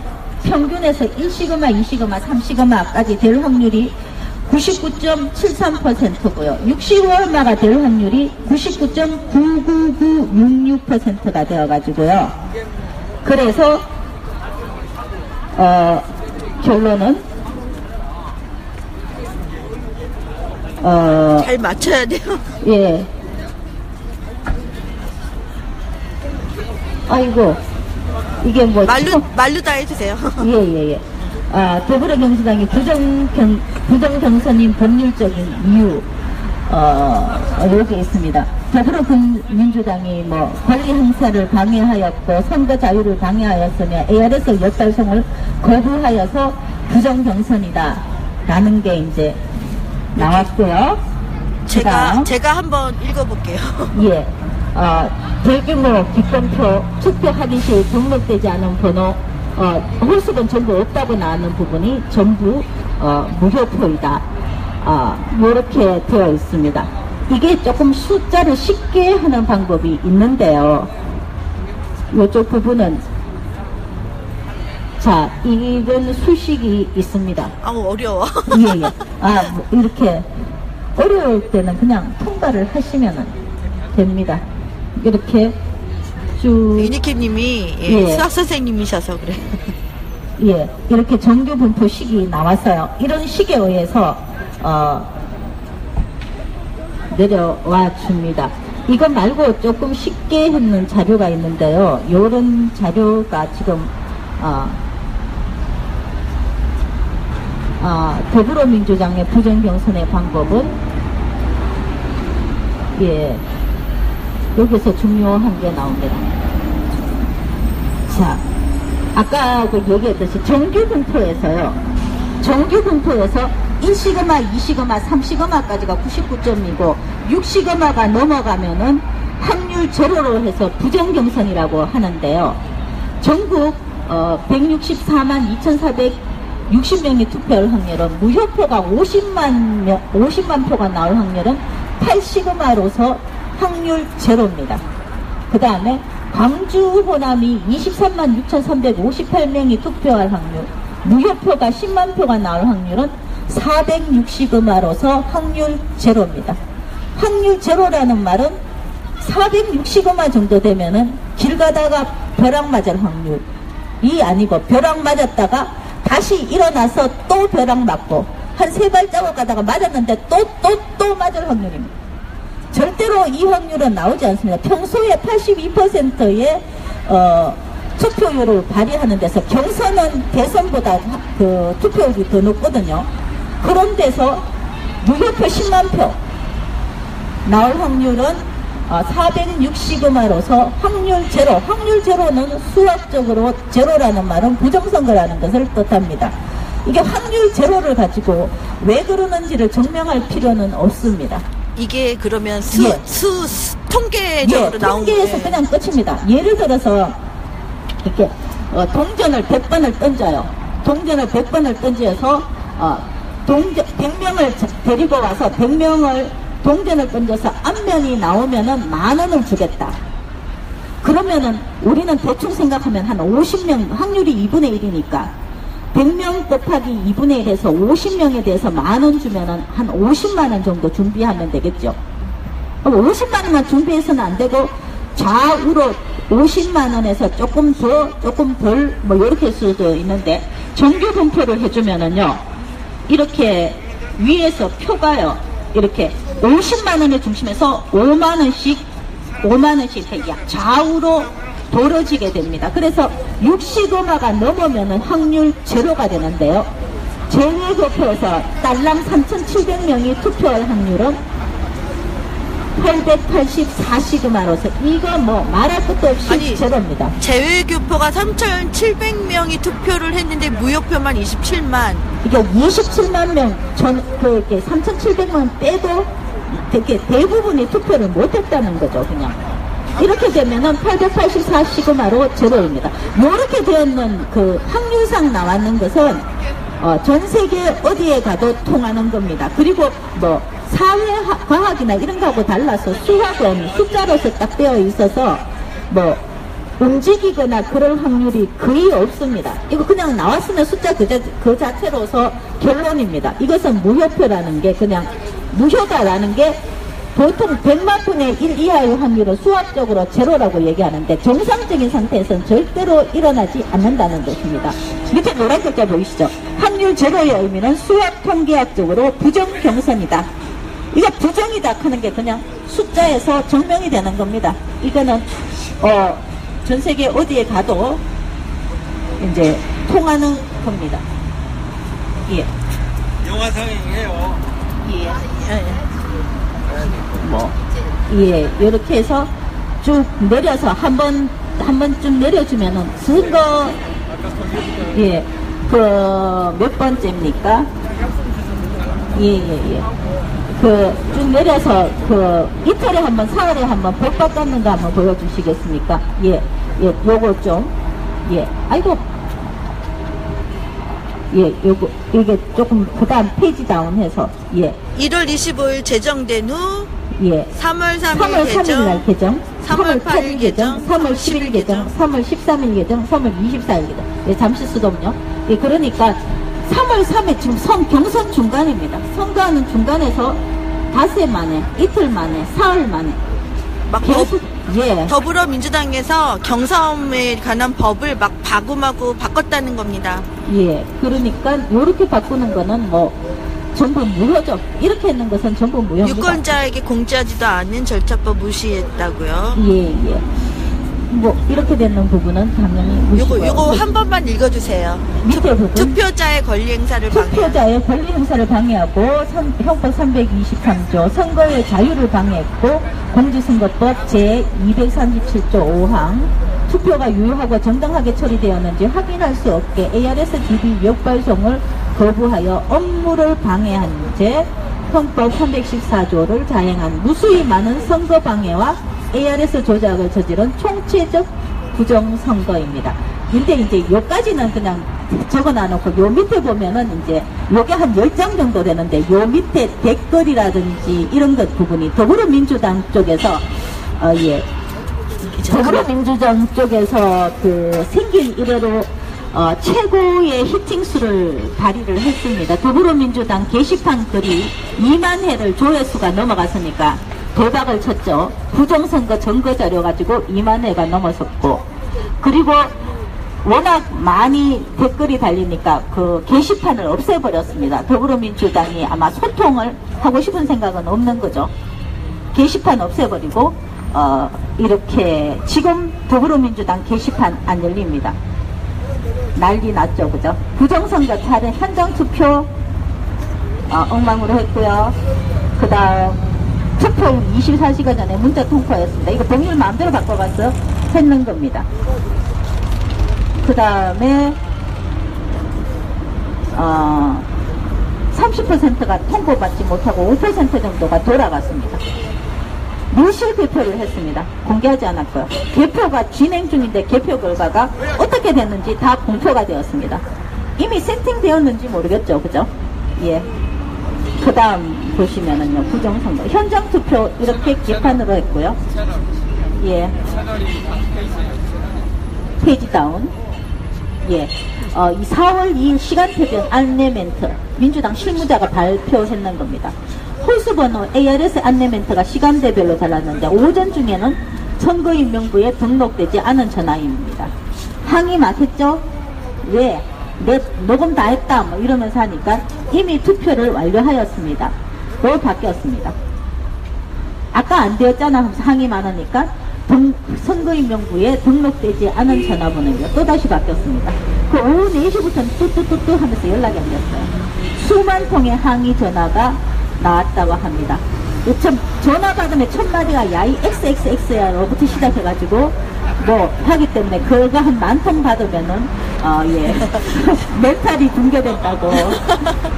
평균에서 1시그마, 2시그마, 3시그마까지 될 확률이 99.73%고요. 6시그마가 될 확률이 99.99966%가 되어가지고요. 그래서 결론은 잘 맞춰야 돼요. 예. 아이고, 이게 뭐. 말로 다 해주세요. 예. 더불어민주당이 부정경선인 법률적인 이유, 여기 있습니다. 더불어민주당이 뭐, 권리 행사를 방해하였고, 선거 자유를 방해하였으며, ARS 역달성을 거부하여서 부정경선이다. 라는 게 이제 나왔고요. 제가 한번 읽어볼게요. 예. 대규모 기권표 투표하기 시 등록되지 않은 번호 홀수는 전부 없다고 나오는 부분이 전부 무효표이다. 이렇게 되어 있습니다. 이게 조금 숫자를 쉽게 하는 방법이 있는데요. 요쪽 부분은 자, 이건 수식이 있습니다. 아우 어려워. 예, 예. 뭐 이렇게 어려울 때는 그냥 통과를 하시면 됩니다. 이렇게 쭉. 유니케님이 예. 수학 선생님이셔서 그래. 예, 이렇게 정규 분포식이 나왔어요. 이런 식에 의해서 내려와 줍니다. 이거 말고 조금 쉽게 했는 자료가 있는데요. 요런 자료가 지금 더불어민주당의 부정경선의 방법은 예, 여기서 중요한 게 나옵니다. 자, 아까 얘기했듯이 정규분포에서요. 정규분포에서 1시그마, 2시그마, 3시그마까지가 99점이고 6시그마가 넘어가면은 확률 제로로 해서 부정경선이라고 하는데요. 전국 164만 2,460명이 투표할 확률은 무효표가 50만 표가 나올 확률은 8시그마로서 확률 제로입니다. 그 다음에 광주 호남이 23만 6,358명이 투표할 확률, 무효표가 10만 표가 나올 확률은 460시그마로서 확률 제로입니다. 확률 제로라는 말은 460시그마 정도 되면은 길 가다가 벼락 맞을 확률이 아니고 벼락 맞았다가 다시 일어나서 또 벼락 맞고 한 3발자국 가다가 맞았는데 또 맞을 확률입니다. 절대로 이 확률은 나오지 않습니다. 평소에 82%의 투표율을 발휘하는 데서 경선은 대선보다 그 투표율이 더 높거든요. 그런 데서 무효표 10만 표 나올 확률은 460시그마로서 확률 제로. 확률 제로는 수학적으로 제로라는 말은 부정선거라는 것을 뜻합니다. 이게 확률 제로를 가지고 왜 그러는지를 증명할 필요는 없습니다. 이게 그러면 예. 통계적으로 나온 게 통계에서 그냥 끝입니다. 예를 들어서 이렇게 동전을 100번을 던져요. 동전을 100번을 던져서 100명을 데리고 와서 100명을 동전을 던져서 앞면이 나오면은 10,000원을 주겠다. 그러면은 우리는 대충 생각하면 한 50명, 확률이 2분의 1이니까 100명 곱하기 2분의 1에서 50명에 대해서 10,000원 주면은 한 50만원 정도 준비하면 되겠죠. 50만원만 준비해서는 안 되고 좌우로 50만원에서 조금 덜 뭐 이렇게 수도 있는데 정규 분포를 해주면은요, 이렇게 위에서 표가요, 이렇게 50만원의 중심에서 5만원씩 좌우로 벌어지게 됩니다. 그래서 60시그마가 넘으면 확률 제로가 되는데요. 제외교표에서 딸랑 3,700명이 투표할 확률은 884시그마로서 이거 뭐 말할 것도 없이 제로입니다. 제외교포가 3,700명이 투표를 했는데 무효표만 27만. 이게 27만 명 이렇게 3,700명 빼도 되게 대부분이 투표를 못했다는 거죠. 그냥 이렇게 되면은 884시그마로 제로입니다. 이렇게 되었는 그 확률상 나왔는 것은 전 세계 어디에 가도 통하는 겁니다. 그리고 뭐 사회과학이나 이런 거하고 달라서 수학은 숫자로서 딱 되어 있어서 뭐 움직이거나 그럴 확률이 거의 없습니다. 이거 그냥 나왔으면 숫자 그 자체로서 결론입니다. 이것은 무효표라는 게 그냥 무효다라는 게 보통 100만 분의 1 이하의 확률은 수학적으로 제로라고 얘기하는데 정상적인 상태에서는 절대로 일어나지 않는다는 것입니다. 밑에 노란 글자 보이시죠? 확률 제로의 의미는 수학 통계학적으로 부정경선이다. 이거 부정이다 하는 게 그냥 숫자에서 증명이 되는 겁니다. 이거는 전 세계 어디에 가도 이제 통하는 겁니다. 예. 영화상이에요. 이렇게 해서 쭉 내려서 한 번 쭉 내려주면은 선거 몇 번째입니까? 쭉 내려서 이틀에 한 번, 사흘에 한 번 법 바꿨는 거 한번 보여주시겠습니까? 요거 좀 이게 조금 그 다음 페이지 다운해서 1월 25일 제정된 후 예. 3월 3일 3월 3일 날 개정, 3월 8일 개정, 3월 10일 개정, 3월 13일 개정, 3월 24일 개정. 예, 잠시 수도는요. 예, 그러니까 3월 3일 지금 경선 중간입니다. 선거하는 중간에서 닷새 만에, 이틀 만에, 사흘 만에. 막 계속, 예. 더불어민주당에서 경선에 관한 법을 막 마구마구 바꿨다는 겁니다. 예. 그러니까 요렇게 바꾸는 거는 뭐 전부 무효죠. 이렇게 했는 것은 전부 무효입니다. 유권자에게 공지하지도 않은 절차법 무시했다고요. 예, 예. 뭐 이렇게 되는 부분은 당연히 무시고요. 요거 한 번만 읽어주세요. 밑에 부분. 투표자의 권리 행사를 방해. 투표자의 권리 행사를 방해하고 형법 323조 선거의 자유를 방해했고 공직선거법 제237조 5항 투표가 유효하고 정당하게 처리되었는지 확인할 수 없게 ARS-DB 역발송을 거부하여 업무를 방해한 죄 형법 314조를 자행한 무수히 많은 선거 방해와 ARS 조작을 저지른 총체적 부정선거입니다. 근데 이제 요까지는 그냥 적어놔놓고 요 밑에 보면은 이제 요게 한 10장 정도 되는데 요 밑에 댓글이라든지 이런 것 부분이 더불어민주당 쪽에서 예. 더불어민주당 쪽에서 그 생긴 이래로 최고의 히팅수를 발휘를 했습니다. 더불어민주당 게시판 글이 2만 회를 조회수가 넘어갔으니까 대박을 쳤죠. 부정선거 증거자료 가지고 2만 회가 넘어섰고 그리고 워낙 많이 댓글이 달리니까 그 게시판을 없애버렸습니다. 더불어민주당이 아마 소통을 하고 싶은 생각은 없는 거죠. 게시판 없애버리고 이렇게 지금 더불어민주당 게시판 안 열립니다. 난리 났죠, 그죠? 부정선거 차례 현장 투표 엉망으로 했고요. 그 다음 투표율 24시간 전에 문자 통과였습니다. 이거 법률 마음대로 바꿔가서 했는 겁니다. 그 다음에 30%가 통보받지 못하고 5% 정도가 돌아갔습니다. 밀실 개표를 했습니다. 공개하지 않았고요. 개표가 진행 중인데 개표 결과가 어떻게 됐는지 다 공표가 되었습니다. 이미 세팅되었는지 모르겠죠, 그죠? 예. 그 다음 보시면은요, 부정선거. 현장 투표 이렇게 개판으로 했고요. 예. 페이지 다운. 예. 이 4월 2일 시간표변 안내 멘트. 민주당 실무자가 발표했는 겁니다. 홀수번호 ARS 안내 멘트가 시간대별로 달랐는데 오전 중에는 선거인 명부에 등록되지 않은 전화입니다. 항의 막 했죠? 왜? 내 녹음 다 했다 뭐 이러면서 하니까 이미 투표를 완료하였습니다. 또 바뀌었습니다. 아까 안 되었잖아 하면서 항의 많으니까 선거인 명부에 등록되지 않은 전화번호가 또다시 바뀌었습니다. 그 오후 4시부터는 뚜뚜뚜뚜 하면서 연락이 안 됐어요. 수만 통의 항의 전화가 나왔다고 합니다. 참 전화 받으면 첫 마디가 야이 XXX야로부터 시작해가지고 뭐 하기 때문에 그거 한 10,000통 받으면은 예 멘탈이 붕괴된다고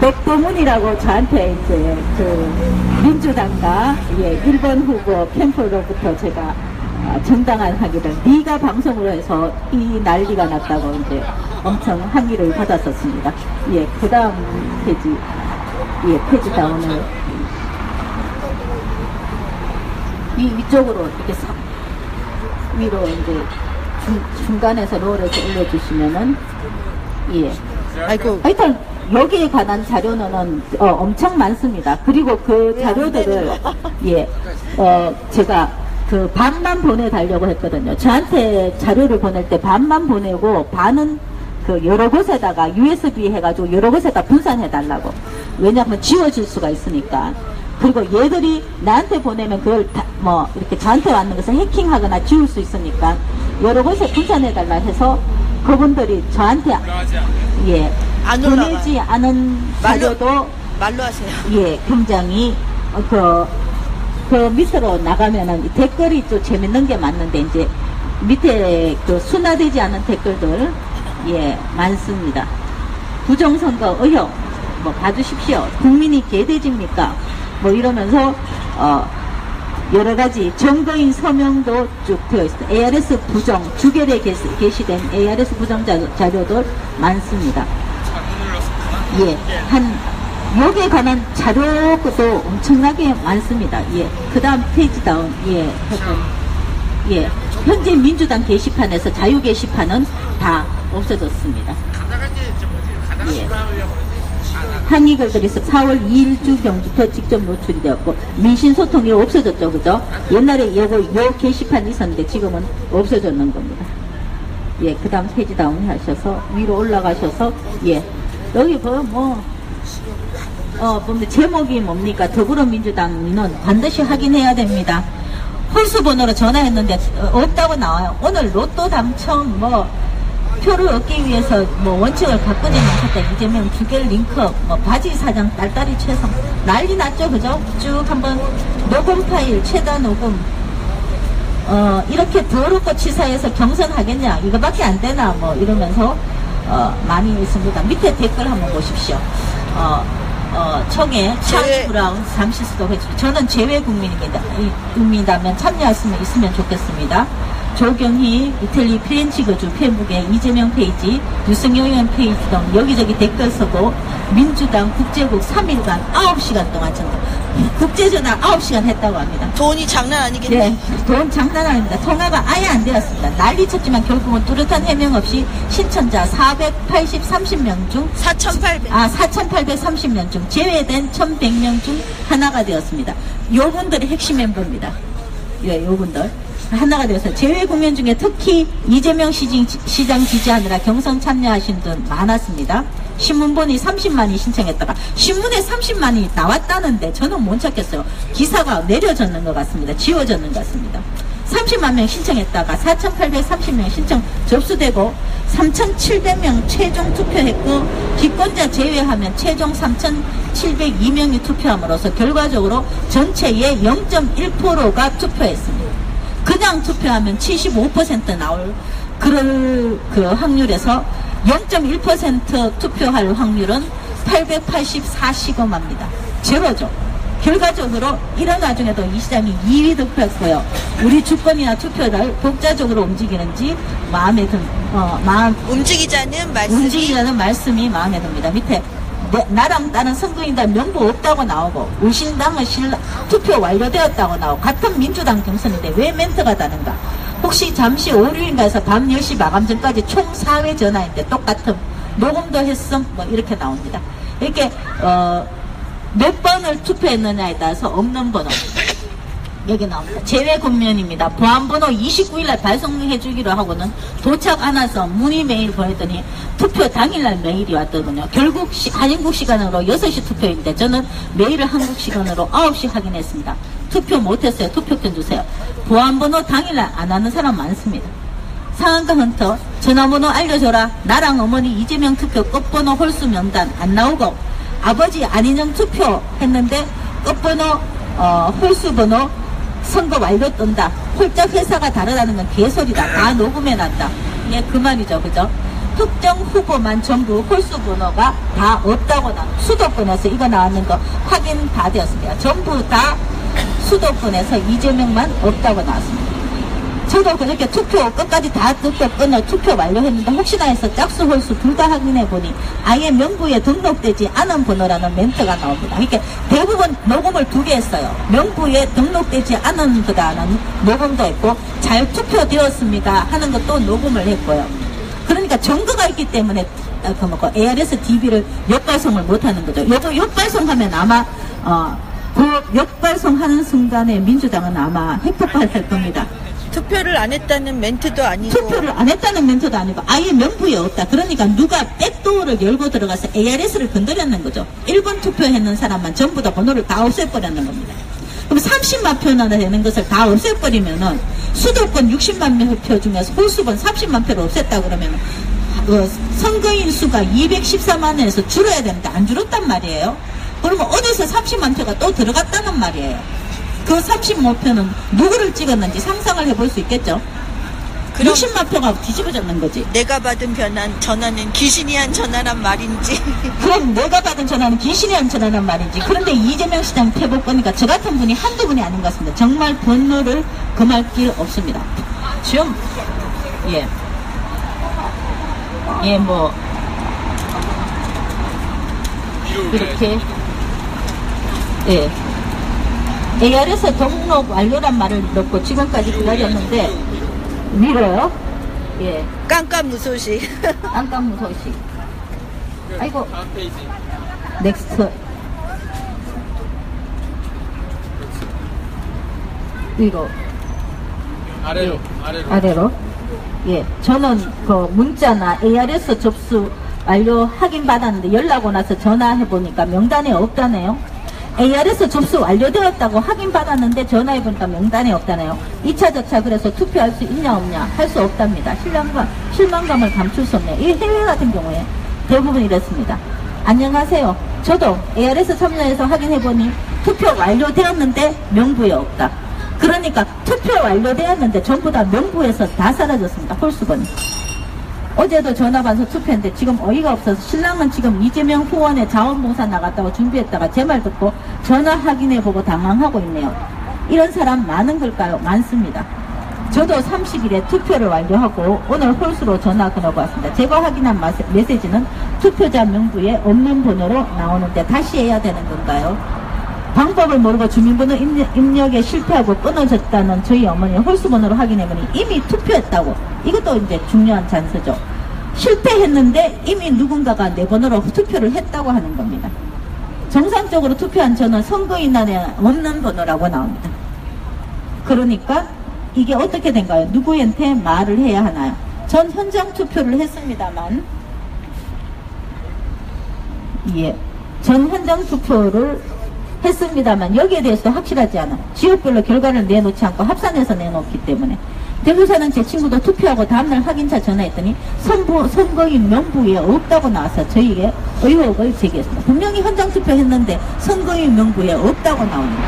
백도문이라고 저한테 이제 그 민주당과 예 1번 후보 캠프로부터 제가 정당한 항의를 네가 방송으로 해서 이 난리가 났다고 이제 엄청 항의를 받았었습니다. 예, 그 다음 페이지. 예, 페이지 다운을 위쪽으로 이렇게 위로 이제 중간에서 롤에서 올려주시면은 예. 아이고. 하여튼 여기에 관한 자료는 엄청 많습니다. 그리고 그 자료들을 예, 제가 그 반만 보내달라고 했거든요. 저한테 자료를 보낼 때 반만 보내고 반은 그 여러 곳에다가 USB 해가지고 여러 곳에다 분산해달라고. 왜냐하면 지워질 수가 있으니까. 그리고 얘들이 나한테 보내면 그걸 뭐 이렇게 저한테 왔는 것을 해킹하거나 지울 수 있으니까 여러 곳에 분산해달라 해서 그분들이 저한테 예 보내지 않은 자료도 말로 하세요. 예 굉장히 그 밑으로 나가면은 댓글이 또 재밌는 게 많는데 이제 밑에 그 순화되지 않은 댓글들 예 많습니다. 부정선거 의혹 뭐 봐주십시오. 국민이 개돼지입니까? 뭐 이러면서 여러가지 증거인 서명도 쭉 되어 있습니다. ARS 부정 주결에 게시된 ARS 부정 자료들 많습니다. 예, 한 여기에 관한 자료도 엄청나게 많습니다. 예. 그 다음 페이지 다운. 예. 예. 현재 민주당 게시판에서 자유 게시판은 다 없어졌습니다. 예. 항의글들이 4월 2일 주경부터 직접 노출이 되었고, 민심소통이 없어졌죠. 그죠? 옛날에 요 게시판이 있었는데 지금은 없어졌는 겁니다. 예. 그 다음 페이지 다운 하셔서 위로 올라가셔서, 예. 여기 보면 근데 제목이 뭡니까? 더불어민주당 민원 반드시 확인해야 됩니다. 홀수 번호로 전화했는데 없다고 나와요. 오늘 로또 당첨 표를 얻기 위해서 원칙을 바꾸지 않겠다. 이재명 2개 링크 바지 사장 딸딸이 최성 난리 났죠. 그죠? 쭉 한번 녹음 파일 최다 녹음 이렇게 더럽고 치사해서 경선하겠냐 이거밖에 안 되나 이러면서 많이 있습니다. 밑에 댓글 한번 보십시오. 청해 찰리 브라운 잠시 수도해주죠. 저는 제외국민이다면 참여했으면 좋겠습니다. 조경희, 이탈리 프렌치 거주 페북에 이재명 페이지, 유승용 의원 페이지 등 여기저기 댓글 쓰고 민주당 국제국 3일간 9시간 동안 국제전화 9시간 했다고 합니다. 돈이 장난 아니겠네. 네, 돈 장난 아닙니다. 통화가 아예 안 되었습니다. 난리 쳤지만 결국은 뚜렷한 해명 없이 신청자 30명 중 4,830명 중 제외된 1,100명 중 하나가 되었습니다. 요분들이 핵심 멤버입니다. 예, 요분들. 하나가 되어서 제외 국면 중에 특히 이재명 시장 지지하느라 경선 참여하신 분 많았습니다. 신문본이 30만이 신청했다가 신문에 30만이 나왔다는데 저는 못 찾겠어요. 기사가 내려졌는 것 같습니다. 지워졌는 것 같습니다. 30만 명 신청했다가 4,830명 신청 접수되고 3,700명 최종 투표했고 기권자 제외하면 최종 3,702명이 투표함으로써 결과적으로 전체의 0.1%가 투표했습니다. 그냥 투표하면 75% 나올 그 확률에서 0.1% 투표할 확률은 884시금합니다. 제로죠. 결과적으로 이런 와중에도 이 시장이 2위 득표했고요. 우리 주권이나 투표를 독자적으로 움직이는지 움직이자는 말씀이 마음에 듭니다. 밑에 나랑 다른 선거인단 명부 없다고 나오고 우신당은 투표 완료되었다고 나오고 같은 민주당 경선인데 왜 멘트가 다른가? 혹시 잠시 오류인가해서 밤 10시 마감 전까지 총 4회 전화인데 똑같은 녹음도 했음 이렇게 나옵니다. 이렇게 몇 번을 투표했느냐에 따라서 없는 번호 여기 나옵니다. 제외 국면입니다. 보안번호 29일날 발송해 주기로 하고는 도착 안 와서 문의 메일 보냈더니 투표 당일날 메일이 왔더군요. 결국 한국 시간으로 6시 투표인데 저는 메일을 한국 시간으로 9시 확인했습니다. 투표 못했어요. 투표권 주세요. 보안번호 당일날 안 하는 사람 많습니다. 상한가 헌터 전화번호 알려줘라. 나랑 어머니 이재명 투표 끝번호 홀수 명단 안 나오고 아버지 안인영 투표 했는데 끝번호 홀수 번호 선거 완료 뜬다. 홀짝 회사가 다르다는 건 개소리다. 다 녹음해놨다. 예, 그 말이죠. 그죠? 특정 후보만 전부 홀수 번호가 다 없다고 수도권에서 이거 나왔는 거 확인 다 되었습니다. 전부 다 수도권에서 이재명만 없다고 나왔습니다. 저도 그렇게 투표 끝까지 다 듣고 끊어 투표 완료했는데 혹시나 해서 짝수 홀수 둘 다 확인해 보니 아예 명부에 등록되지 않은 번호라는 멘트가 나옵니다. 이렇게 대부분 녹음을 2개 했어요. 명부에 등록되지 않은 거다는 녹음도 했고 잘 투표되었습니다 하는 것도 녹음을 했고요. 그러니까 증거가 있기 때문에 ARS DB를 역발송을 못하는 거죠. 이거 역발송하면 아마 그 역발송하는 순간에 민주당은 아마 핵폭발할 겁니다. 투표를 안 했다는 멘트도 아니고 투표를 안 했다는 멘트도 아니고 아예 명부에 없다. 그러니까 누가 백도어를 열고 들어가서 ARS를 건드렸는 거죠. 1번 투표했는 사람만 전부 다 번호를 다 없애버렸는 겁니다. 그럼 30만 표나 되는 것을 다 없애버리면은 수도권 60만 표 중에서 홀수번 30만 표를 없앴다 그러면 선거인 수가 214만에서 줄어야 되는데 안 줄었단 말이에요. 그러면 어디서 30만 표가 또 들어갔다는 말이에요. 그 35표는 누구를 찍었는지 상상을 해볼 수 있겠죠. 60만 표가 뒤집어졌는 거지. 내가 받은 전화는 귀신이 한 전화란 말인지 그럼 내가 받은 전화는 귀신이 한 전화란 말인지. 그런데 이재명 시장 패복 보니까 저 같은 분이 한두 분이 아닌 것 같습니다. 정말 분노를 금할 길 없습니다. 지금 이렇게 예. AR에서 등록 완료란 말을 넣고 지금까지 기다렸는데 밀어요. 예. 깜깜무소식. 깜깜무소식. 아이고. 다음 페이지. 넥스트. 위로. 아래로. 아래로. 예. 저는 그 문자나 ARS 접수 완료 확인 받았는데 연락 오 나서 전화해 보니까 명단에 없다네요. ARS 접수 완료되었다고 확인 받았는데 전화해 보니까 명단에 없다네요. 2차 저차 그래서 투표할 수 있냐 없냐 할 수 없답니다. 실망감을 감출 수 없네요. 이 해외 같은 경우에 대부분 이랬습니다. 안녕하세요. 저도 ARS 참여해서 확인해 보니 투표 완료되었는데 명부에 없다. 그러니까 투표 완료되었는데 전부 다 명부에서 다 사라졌습니다. 홀수번이. 어제도 전화 받아서 투표했는데 지금 어이가 없어서 신랑은 지금 이재명 후원에 자원봉사 나갔다고 준비했다가 제 말 듣고 전화 확인해보고 당황하고 있네요. 이런 사람 많은 걸까요? 많습니다. 저도 30일에 투표를 완료하고 오늘 홀수로 전화 끊어고 왔습니다. 제가 확인한 메시지는 투표자 명부에 없는 번호로 나오는데 다시 해야 되는 건가요? 방법을 모르고 주민번호 입력에 실패하고 끊어졌다는 저희 어머니 홀수 번호로 확인해보니 이미 투표했다고. 이것도 이제 중요한 잔서죠. 실패했는데 이미 누군가가 내 번호로 투표를 했다고 하는 겁니다. 정상적으로 투표한 저는 선거인단에 없는 번호라고 나옵니다. 그러니까 이게 어떻게 된가요? 누구한테 말을 해야 하나요? 전 현장 투표를 했습니다만 예, 전 현장 투표를 했습니다만 여기에 대해서 확실하지 않아. 지역별로 결과를 내놓지 않고 합산해서 내놓기 때문에. 대구 사는 제 친구도 투표하고 다음날 확인차 전화했더니 선거인 명부에 없다고 나와서 저에게 의혹을 제기했습니다. 분명히 현장 투표했는데 선거인 명부에 없다고 나옵니다.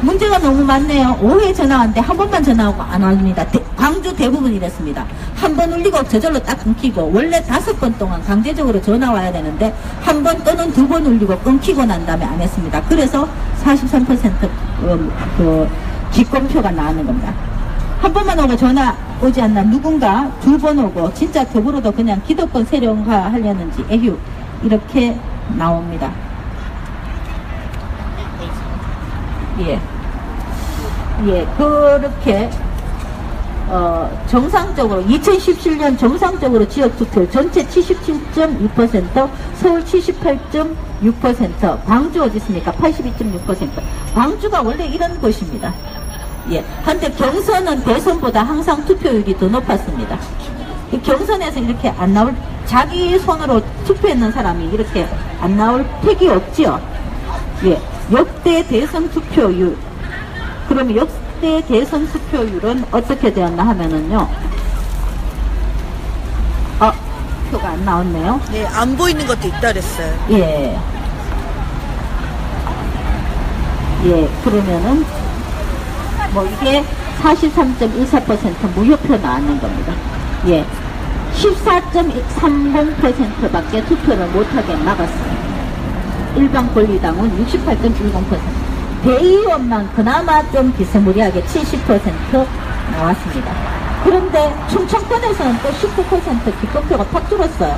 문제가 너무 많네요. 5회 전화 왔는데 한 번만 전화하고 안 옵니다. 광주 대부분 이랬습니다. 한 번 울리고 저절로 딱 끊기고, 원래 5번 동안 강제적으로 전화 와야 되는데 한 번 또는 2번 울리고 끊기고 난 다음에 안 했습니다. 그래서 43% 기권표가 나오는 겁니다. 한 번만 오고 전화 오지 않나 누군가 2번 오고 진짜 더불어도 그냥 기득권 세력화 하려는지 에휴 이렇게 나옵니다. 예, 그렇게 정상적으로 2017년 정상적으로 지역투표 전체 77.2%, 서울 78.6%, 광주 어디 있습니까? 82.6%. 광주가 원래 이런 곳입니다. 예, 한데 경선은 대선보다 항상 투표율이 더 높았습니다. 이 경선에서 이렇게 안 나올, 자기 손으로 투표했는 사람이 이렇게 안 나올 택이 없지요. 예, 역대 대선 투표율. 그러면 역대 대선 투표율은 어떻게 되었나 하면은요. 표가 안 나왔네요. 네, 안 보이는 것도 있다 그랬어요. 예. 예, 그러면은 뭐 이게 43.14% 무효표 나왔는 겁니다. 예. 14.30%밖에 투표를 못하게 막았어요. 일반 권리당은 68.10%. 대의원만 그나마 좀 비스무리하게 70% 나왔습니다. 그런데 충청권에서는 또 19% 기권표가 팍 줄었어요.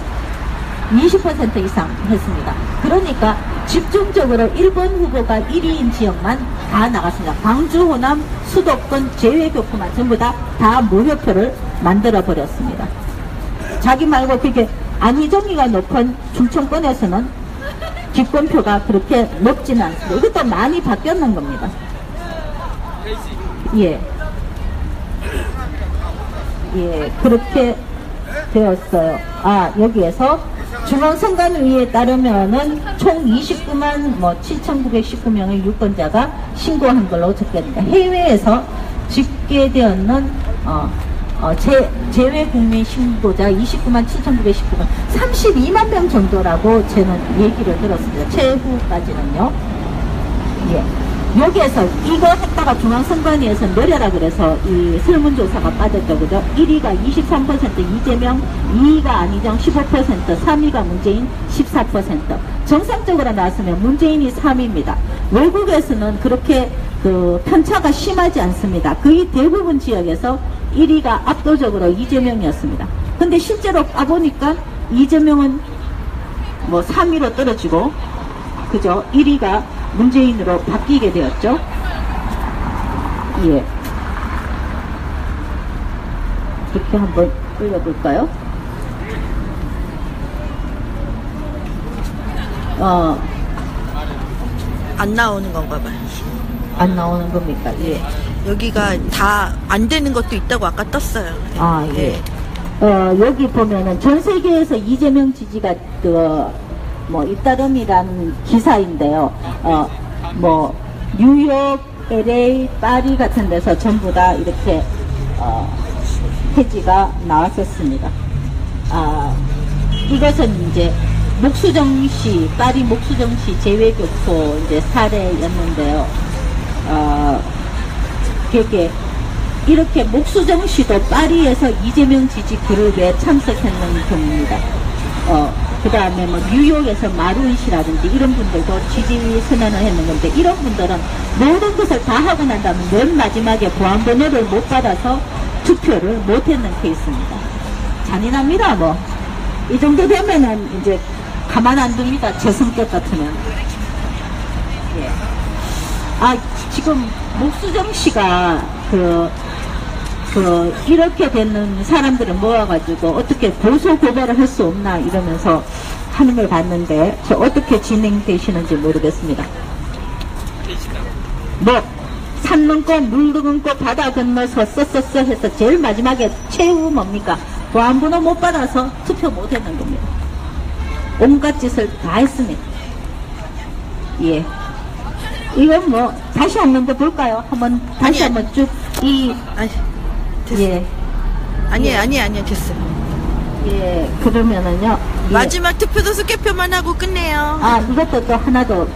20% 이상 했습니다. 그러니까 집중적으로 1번 후보가 1위인 지역만 다 나갔습니다. 광주, 호남, 수도권 제외교포만 전부 다 무효표를 만들어 버렸습니다. 자기 말고 그게 안희정이가 높은 충청권에서는 기권표가 그렇게 높지는 않습니다. 이것도 많이 바뀌었는 겁니다. 예. 예, 그렇게 되었어요. 여기에서 중앙선관위에 따르면은 총 29만 7,919명의 유권자가 신고한 걸로 적혀집니다. 해외에서 집계되었는 제외 국민 신고자 29만 7,919명, 32만 명 정도라고 저는 얘기를 들었습니다. 최후까지는요. 예. 여기에서 이거 했다가 중앙선관위에서 내려라 그래서 이 설문조사가 빠졌죠. 그죠? 1위가 23%, 이재명, 2위가 안희정 15%, 3위가 문재인 14%. 정상적으로 나왔으면 문재인이 3위입니다. 외국에서는 그렇게 편차가 심하지 않습니다. 거의 대부분 지역에서 1위가 압도적으로 이재명이었습니다. 근데 실제로 까보니까 이재명은 뭐 3위로 떨어지고, 그죠? 1위가 문재인으로 바뀌게 되었죠. 예. 이렇게 한번 올려볼까요? 안 나오는 건가 봐요. 안 나오는 겁니까? 예. 여기가 다 안 되는 것도 있다고 아까 떴어요. 아, 예. 네. 여기 보면은 전 세계에서 이재명 지지가 뭐 잇따름이라는 기사인데요. 뭐 뉴욕, LA, 파리 같은 데서 전부 다 이렇게 해지가 나왔었습니다. 이것은 이제 목수정시, 파리 목수정시 재외교포 이제 사례였는데요. 되게 이렇게 목수정시도 파리에서 이재명 지지 그룹에 참석했는 경우입니다. 그 다음에 뭐 뉴욕에서 마룬 씨라든지 이런 분들도 지지 선언을 했는 건데, 이런 분들은 모든 것을 다 하고 난 다음에 맨 마지막에 보안번호를 못 받아서 투표를 못 했는 케이스입니다. 잔인합니다. 뭐 이 정도 되면은 이제 가만 안 둡니다. 제 성격 같으면. 예. 지금 목수정 씨가 이렇게 되는 사람들을 모아가지고 어떻게 고소 고발을 할 수 없나 이러면서 하는 걸 봤는데, 저 어떻게 진행되시는지 모르겠습니다. 뭐 산 넘고 물 넘고 바다 건너서 써써써 해서 제일 마지막에 최후 뭡니까? 보안번호 못 받아서 투표 못 했는 겁니다. 온갖 짓을 다 했습니다. 예. 이건 뭐 다시 한 번 더 볼까요? 다시 한번 쭉 됐어요. 예. 아니에요. 됐어요. 예. 그러면은요. 예. 마지막 투표도 수개표만 하고 끝내요. 이것도 또 하나 더.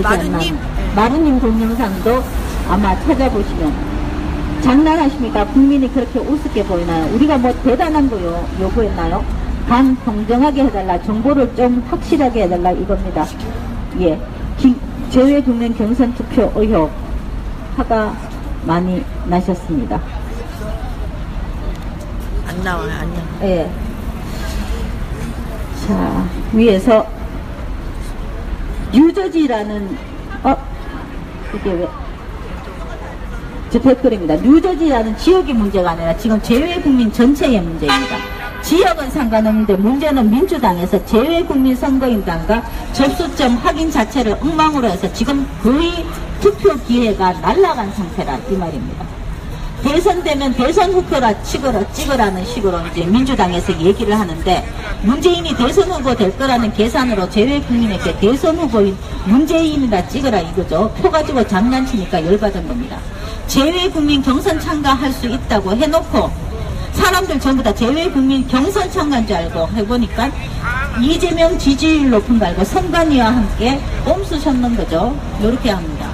마루님. 마루님 동영상도 아마 찾아보시면. 장난하십니까? 국민이 그렇게 우습게 보이나요? 우리가 뭐 대단한 거요 요구했나요? 단 공정하게 해달라, 정보를 좀 확실하게 해달라 이겁니다. 예. 재외국민 경선 투표 의혹 화가 많이 나셨습니다. 안 나와요. 예. 자, 위에서 뉴저지라는 이게 왜 저 댓글입니다. 뉴저지라는 지역의 문제가 아니라 지금 재외국민 전체의 문제입니다. 지역은 상관없는데 문제는 민주당에서 재외국민 선거인단과 접수점 확인 자체를 엉망으로 해서 지금 거의 투표 기회가 날아간 상태라 이 말입니다. 대선되면 대선 후보라 찍으라는 식으로 이제 민주당에서 얘기를 하는데, 문재인이 대선 후보 될 거라는 계산으로 재외국민에게 대선 후보인 문재인이라 찍으라 이거죠. 표 가지고 장난치니까 열받은 겁니다. 재외국민 경선 참가할 수 있다고 해놓고 사람들 전부 다 재외국민 경선 참가인 줄 알고 해보니까 이재명 지지율 높은 거 알고 선관위와 함께 꼼수셨는 거죠. 이렇게 합니다.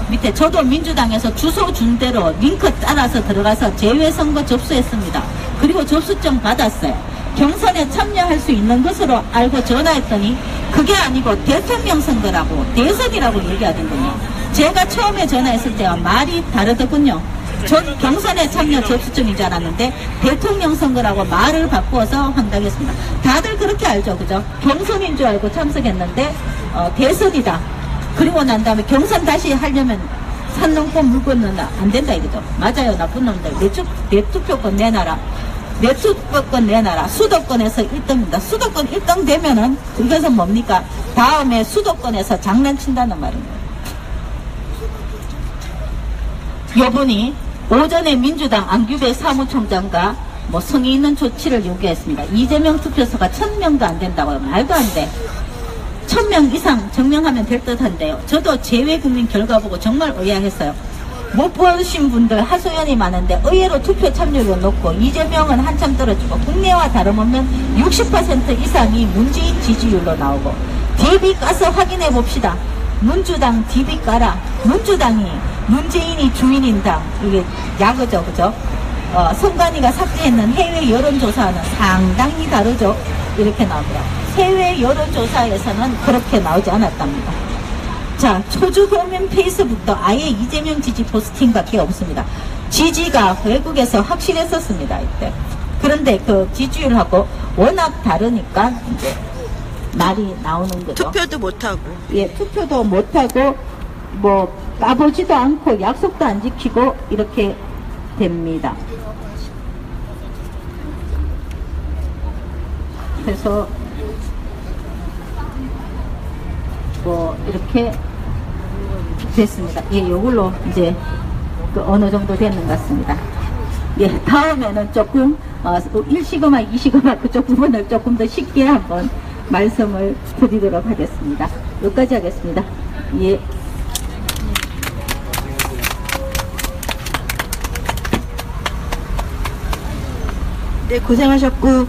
밑에 저도 민주당에서 주소 준 대로 링크 따라서 들어가서 재외선거 접수했습니다. 그리고 접수증 받았어요. 경선에 참여할 수 있는 것으로 알고 전화했더니 그게 아니고 대통령 선거라고 대선이라고 얘기하던군요. 제가 처음에 전화했을 때와 말이 다르더군요. 전 경선에 참여 접수증인 줄 알았는데 대통령 선거라고 말을 바꾸어서 한다겠습니다. 다들 그렇게 알죠, 그죠? 경선인 줄 알고 참석했는데 대선이다. 그리고 난 다음에 경선 다시 하려면 산 넘고 물 건너나 안 된다 이거죠. 맞아요, 나쁜 놈들. 내 투표권 내놔라. 내 투표권 내놔라. 수도권에서 1등입니다. 수도권 1등 되면은 이것은 뭡니까? 다음에 수도권에서 장난친다는 말입니다. 여분이 오전에 민주당 안규배 사무총장과 뭐 성의 있는 조치를 요구했습니다. 이재명 투표소가 1000명도 안 된다고요. 말도 안 돼. 1000명 이상 증명하면 될 듯한데요. 저도 재외국민 결과 보고 정말 의아했어요. 못 보신 분들 하소연이 많은데 의외로 투표 참여율은 높고 이재명은 한참 떨어지고 국내와 다름없는 60% 이상이 문재인 지지율로 나오고, DB 까서 확인해 봅시다. 민주당 DB 까라. 민주당이 문재인이 주인인 당, 이게 야구죠, 그죠? 선관위가 삭제했는 해외 여론조사는 상당히 다르죠. 이렇게 나오더라고요. 해외 여론조사에서는 그렇게 나오지 않았답니다. 자, 초주국민 페이스북도 아예 이재명 지지 포스팅밖에 없습니다. 지지가 외국에서 확실했었습니다, 이때. 그런데 그 지지율하고 워낙 다르니까 이제 말이 나오는 거죠. 투표도 못하고. 예, 투표도 못하고 뭐 까보지도 않고 약속도 안 지키고 이렇게 됩니다. 그래서 뭐 이렇게 됐습니다. 예, 요걸로 이제 그 어느 정도 되는 것 같습니다. 예, 다음에는 조금 1시그마, 2시그마 그쪽 부분을 조금 더 쉽게 한번 말씀을 드리도록 하겠습니다. 여기까지 하겠습니다. 예. 네, 고생하셨고,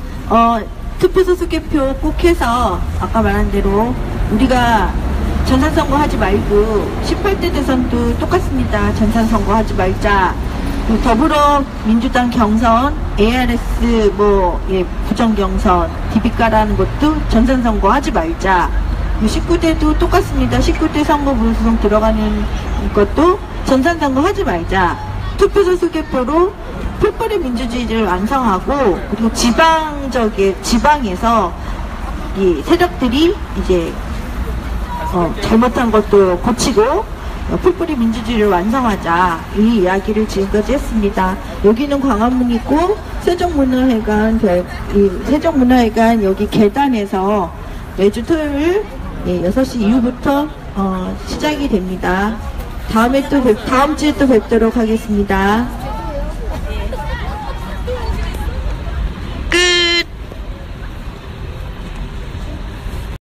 투표소 수개표 꼭 해서, 아까 말한 대로, 우리가 전산선거 하지 말고, 18대 대선도 똑같습니다. 전산선거 하지 말자. 더불어민주당 경선, ARS, 부정경선, DB가라는 것도 전산선거 하지 말자. 19대도 똑같습니다. 19대 선거 불소송 들어가는 것도 전산선거 하지 말자. 투표소 수개표로 풀뿌리 민주주의를 완성하고, 그리고 지방에서 이 세력들이 이제 잘못한 것도 고치고 풀뿌리 민주주의를 완성하자, 이 이야기를 지금까지 했습니다. 여기는 광화문이고 세종문화회관 여기 계단에서 매주 토요일 6시 이후부터 시작이 됩니다. 다음 주에 또 뵙도록 하겠습니다.